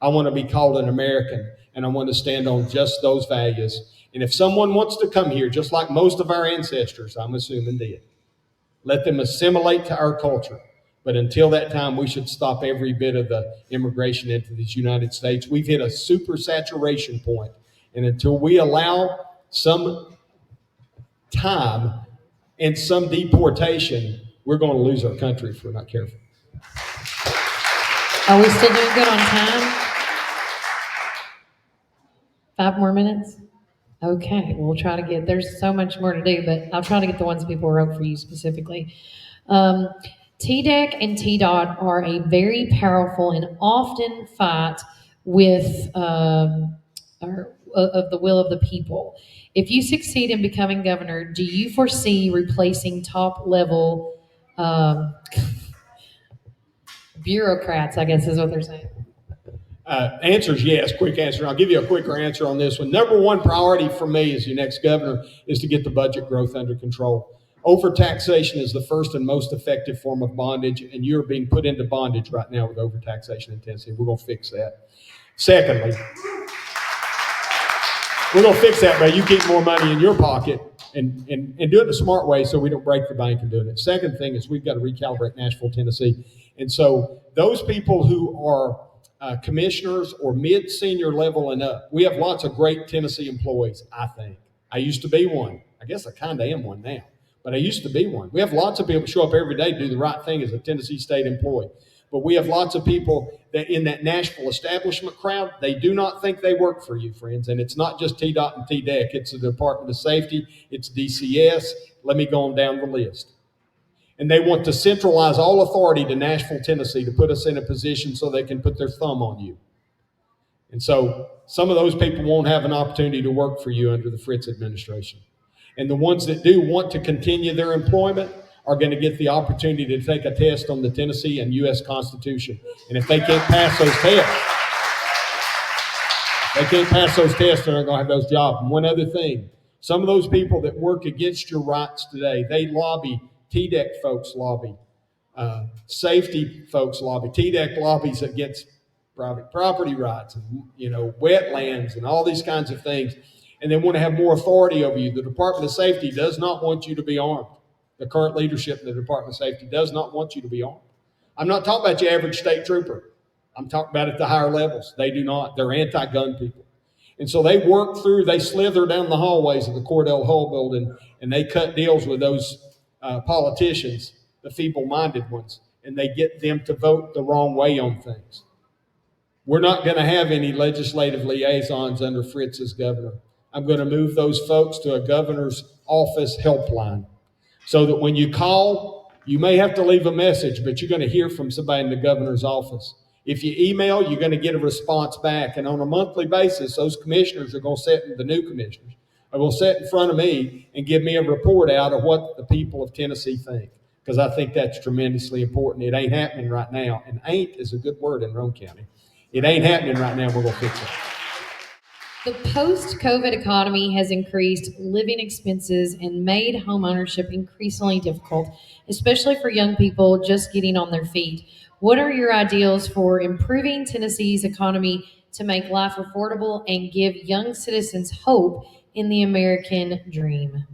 I want to be called an American, and I want to stand on just those values. And if someone wants to come here, just like most of our ancestors, I'm assuming did, let them assimilate to our culture. But until that time, we should stop every bit of the immigration into these United States. We've hit a super saturation point. And until we allow some time and some deportation, we're going to lose our country if we're not careful. Are we still doing good on time? 5 more minutes? Okay, we'll try to get, there's so much more to do, but I'll try to get the ones people wrote for you specifically. Um, TDEC and TDOT are a very powerful and often fight with, of the will of the people. If you succeed in becoming governor, do you foresee replacing top level bureaucrats, I guess is what they're saying? Answer is yes. Quick answer. I'll give you a quicker answer on this one. Number one priority for me as your next governor is to get the budget growth under control. Overtaxation is the first and most effective form of bondage, and you're being put into bondage right now with overtaxation in Tennessee. We're going to fix that. Secondly, we're going to fix that by you keep more money in your pocket and do it the smart way so we don't break the bank in doing it. Second thing is we've got to recalibrate Nashville, Tennessee. And so those people who are commissioners or mid-senior level and up, we have lots of great Tennessee employees, I think. I used to be one. I guess I kind of am one now, but I used to be one. We have lots of people who show up every day, do the right thing as a Tennessee state employee. But we have lots of people that in that Nashville establishment crowd, they do not think they work for you, friends. And it's not just TDOT and TDEC. It's the Department of Safety. It's DCS. Let me go on down the list. And they want to centralize all authority to Nashville, Tennessee to put us in a position so they can put their thumb on you. And so some of those people won't have an opportunity to work for you under the Frist administration. And the ones that do want to continue their employment are going to get the opportunity to take a test on the Tennessee and U.S. Constitution. And if they can't pass those tests, they're not going to have those jobs. And one other thing, some of those people that work against your rights today, they lobby, TDEC folks lobby, safety folks lobby. TDEC lobbies against private property rights and, wetlands and all these kinds of things. And they want to have more authority over you. The Department of Safety does not want you to be armed. The current leadership in the Department of Safety does not want you to be armed. I'm not talking about your average state trooper. I'm talking about at the higher levels. They do not. They're anti-gun people. And so they slither down the hallways of the Cordell Hull building, and they cut deals with those politicians, the feeble-minded ones, and they get them to vote the wrong way on things. We're not going to have any legislative liaisons under Frist as governor. I'm going to move those folks to a governor's office helpline so that when you call, you may have to leave a message, but you're going to hear from somebody in the governor's office. If you email, you're going to get a response back. And on a monthly basis, those commissioners are going to sit, the new commissioners, are going to sit in front of me and give me a report out of what the people of Tennessee think. Because I think that's tremendously important. It ain't happening right now. And ain't is a good word in Rome County. It ain't happening right now. We're going to fix it. The post-COVID economy has increased living expenses and made home ownership increasingly difficult, especially for young people just getting on their feet. What are your ideals for improving Tennessee's economy to make life affordable and give young citizens hope in the American dream?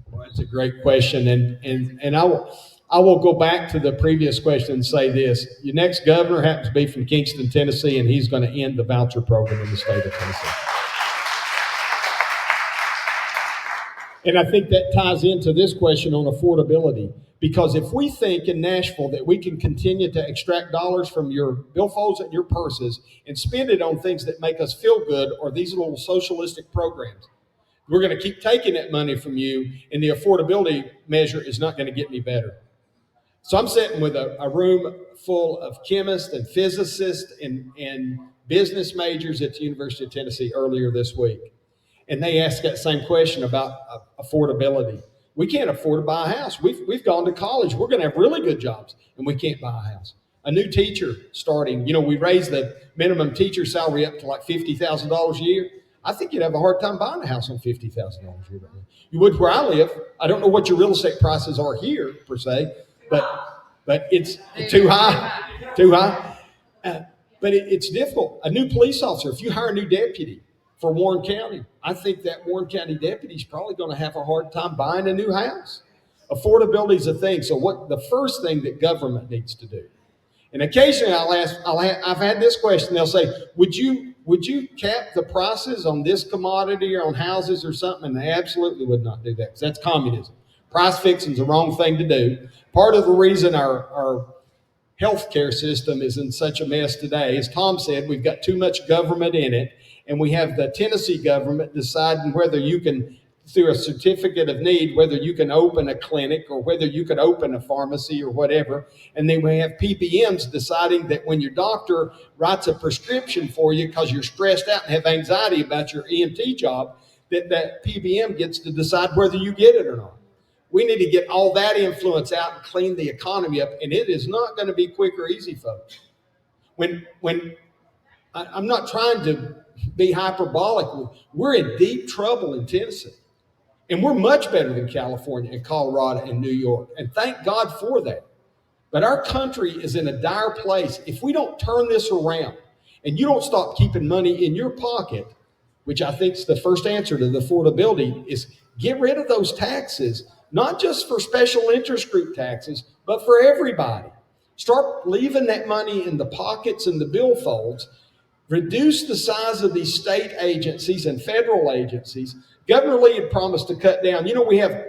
Well, that's a great question, and I will go back to the previous question and say this. Your next governor happens to be from Kingston, Tennessee, and he's going to end the voucher program in the state of Tennessee. And I think that ties into this question on affordability, because if we think in Nashville that we can continue to extract dollars from your billfolds and your purses and spend it on things that make us feel good or these little socialistic programs, we're going to keep taking that money from you, and the affordability measure is not going to get any better. So I'm sitting with a room full of chemists and physicists and business majors at the University of Tennessee earlier this week. And they asked that same question about affordability. We can't afford to buy a house. We've gone to college. We're going to have really good jobs, and we can't buy a house. A new teacher starting, we raised the minimum teacher salary up to like $50,000 a year. I think you'd have a hard time buying a house on $50,000 a year. You would where I live. I don't know what your real estate prices are here per se, but it's too high. But it's difficult. A new police officer, if you hire a new deputy for Warren County, I think that Warren County deputy is probably going to have a hard time buying a new house. Affordability is a thing. So what the first thing that government needs to do, and occasionally I've had this question, they'll say, would you cap the prices on this commodity or on houses or something? And they absolutely would not do that, because that's communism. Price fixing is the wrong thing to do. Part of the reason our healthcare system is in such a mess today. As Tom said, we've got too much government in it, and we have the Tennessee government deciding whether you can, through a certificate of need, whether you can open a clinic or whether you can open a pharmacy or whatever. And then we have PBMs deciding that when your doctor writes a prescription for you because you're stressed out and have anxiety about your EMT job, that PBM gets to decide whether you get it or not. We need to get all that influence out and clean the economy up, and it is not going to be quick or easy, folks. I'm not trying to be hyperbolic. We're in deep trouble in Tennessee, and we're much better than California and Colorado and New York, and thank God for that. But our country is in a dire place. If we don't turn this around and you don't stop keeping money in your pocket, which I think is the first answer to the affordability, is get rid of those taxes. Not just for special interest group taxes, but for everybody. Start leaving that money in the pockets and the billfolds. Reduce the size of these state agencies and federal agencies. Governor Lee had promised to cut down. We have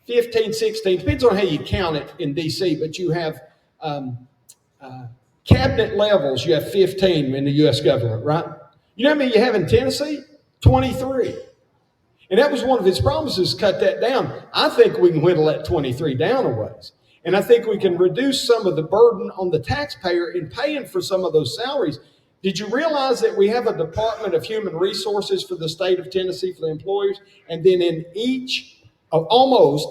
15, 16, depends on how you count it in D.C., but you have cabinet levels. You have 15 in the U.S. government, right? You know how many you have in Tennessee? 23. And that was one of his promises, cut that down. I think we can whittle that 23 down a ways. And I think we can reduce some of the burden on the taxpayer in paying for some of those salaries. Did you realize that we have a Department of Human Resources for the state of Tennessee for the employers? And then in almost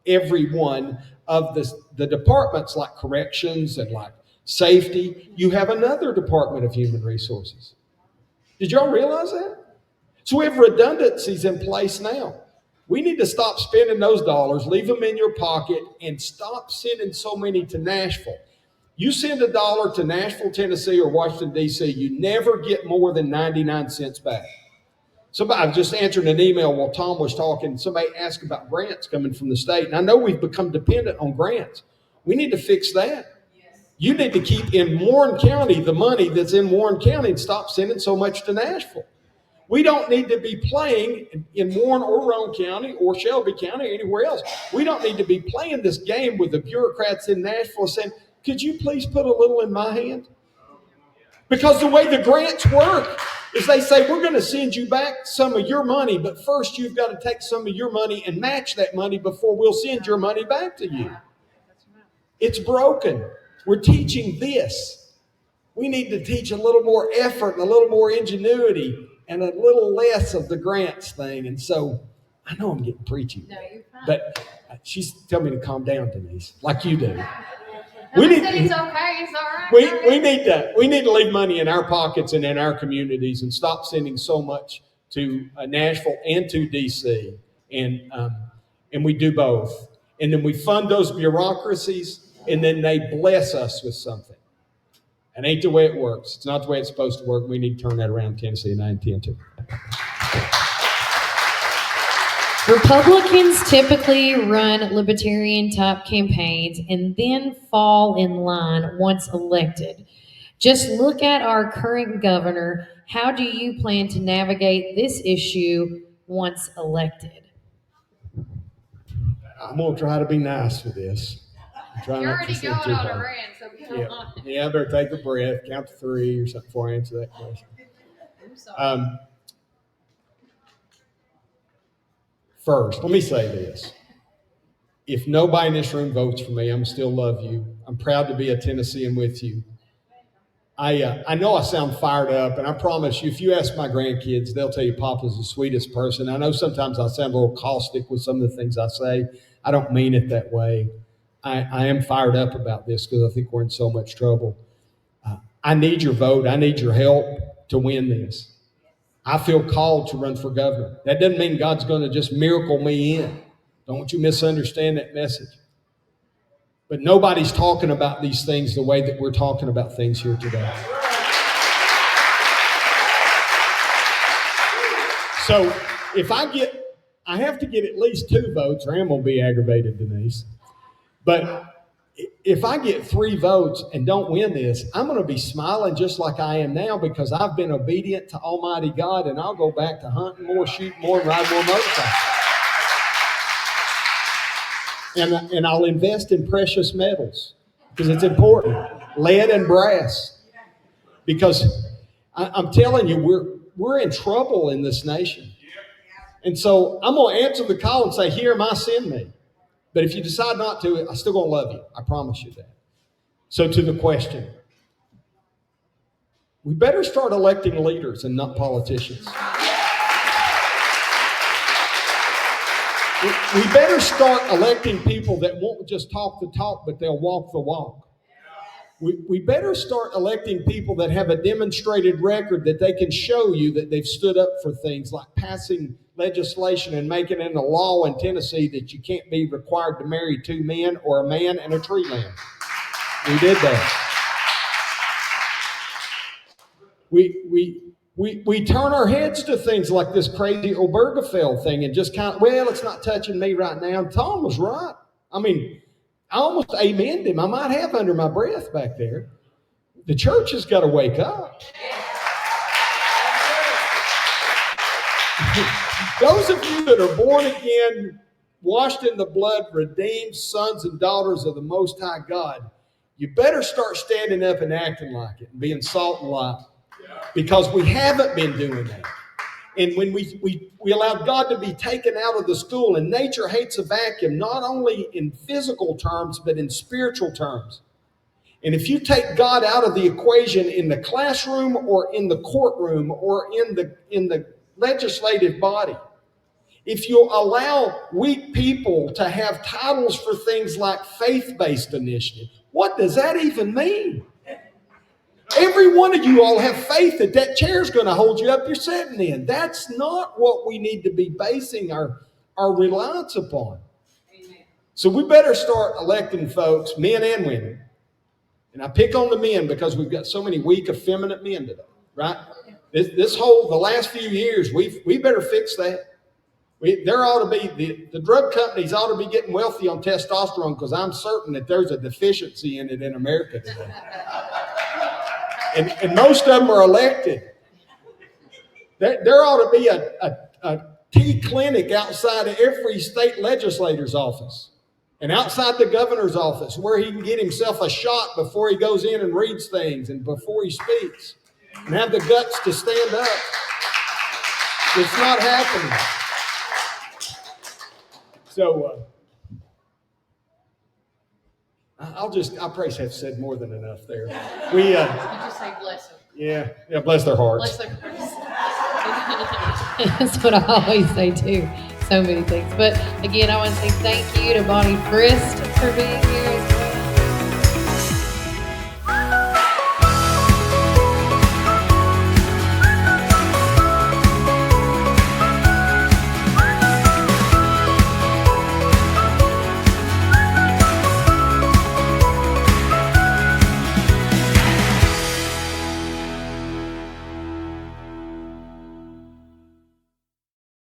every one of the departments like corrections and like safety, you have another Department of Human Resources. Did y'all realize that? So we have redundancies in place now. We need to stop spending those dollars, leave them in your pocket, and stop sending so many to Nashville. You send $1 to Nashville, Tennessee, or Washington, D.C., you never get more than 99 cents back. I was just answering an email while Tom was talking. Somebody asked about grants coming from the state, and I know we've become dependent on grants. We need to fix that. You need to keep in Warren County the money that's in Warren County and stop sending so much to Nashville. We don't need to be playing in Warren or Roane County or Shelby County or anywhere else. We don't need to be playing this game with the bureaucrats in Nashville saying, could you please put a little in my hand? Because the way the grants work is they say, we're going to send you back some of your money, but first you've got to take some of your money and match that money before we'll send your money back to you. It's broken. We're teaching this. We need to teach a little more effort and a little more ingenuity and a little less of the grants thing. And so I know I'm getting preachy. No, you're fine. But she's telling me to calm down, Denise, like you do. It's okay. It's all right. We need to leave money in our pockets and in our communities and stop sending so much to Nashville and to D.C. And we do both. And then we fund those bureaucracies, and then they bless us with something. It ain't the way it works. It's not the way it's supposed to work. We need to turn that around in Tennessee, and I intend to. Republicans typically run libertarian-type campaigns and then fall in line once elected. Just look at our current governor. How do you plan to navigate this issue once elected? I'm going to try to be nice with this. You're already going on a rant, so come on. Yeah, I better take a breath, count to 3 or something before I answer that question. I'm sorry. First, let me say this. If nobody in this room votes for me, I'm still love you. I'm proud to be a Tennessean with you. I know I sound fired up, and I promise you, if you ask my grandkids, they'll tell you Papa's the sweetest person. I know sometimes I sound a little caustic with some of the things I say. I don't mean it that way. I am fired up about this because I think we're in so much trouble. I need your vote. I need your help to win this. I feel called to run for governor. That doesn't mean God's going to just miracle me in. Don't you misunderstand that message. But nobody's talking about these things the way that we're talking about things here today. So if I have to get at least 2 votes, or I'm going to be aggravated, Denise. But if I get 3 votes and don't win this, I'm going to be smiling just like I am now because I've been obedient to Almighty God, and I'll go back to hunting more, shooting more, and riding more motorcycles. And I'll invest in precious metals. because it's important. Lead and brass. Because I'm telling you, we're in trouble in this nation. And so I'm going to answer the call and say, here am I, send me. But if you decide not to, I'm still going to love you. I promise you that. So to the question, we better start electing leaders and not politicians. We better start electing people that won't just talk the talk, but they'll walk the walk. We better start electing people that have a demonstrated record that they can show you that they've stood up for things like passing legislation and making it a law in Tennessee that you can't be required to marry two men or a man and a tree limb. We did that. We turn our heads to things like this crazy Obergefell thing and just kind of, well, it's not touching me right now. And Tom was right. I mean, I almost amened him. I might have under my breath back there. The church has got to wake up. Those of you that are born again, washed in the blood, redeemed sons and daughters of the Most High God, you better start standing up and acting like it and being salt and light. Because we haven't been doing that. And when we allowed God to be taken out of the school, and nature hates a vacuum, not only in physical terms, but in spiritual terms. And if you take God out of the equation in the classroom or in the courtroom or in the legislative body, if you allow weak people to have titles for things like faith-based initiative, what does that even mean? Every one of you all have faith that that chair is going to hold you up you're sitting in. That's not what we need to be basing our reliance upon. Amen. So we better start electing folks, men and women. And I pick on the men because we've got so many weak, effeminate men today, right? The last few years, we better fix that. There ought to be, the drug companies ought to be getting wealthy on testosterone because I'm certain that there's a deficiency in it in America today. And most of them are elected. There ought to be a tea clinic outside of every state legislator's office and outside the governor's office where he can get himself a shot before he goes in and reads things and before he speaks and have the guts to stand up. It's not happening. So I praise have said more than enough there. You just say bless them. Yeah, bless their hearts. Bless their hearts. That's what I always say too. So many things. But again, I want to say thank you to Monty Frist for being here.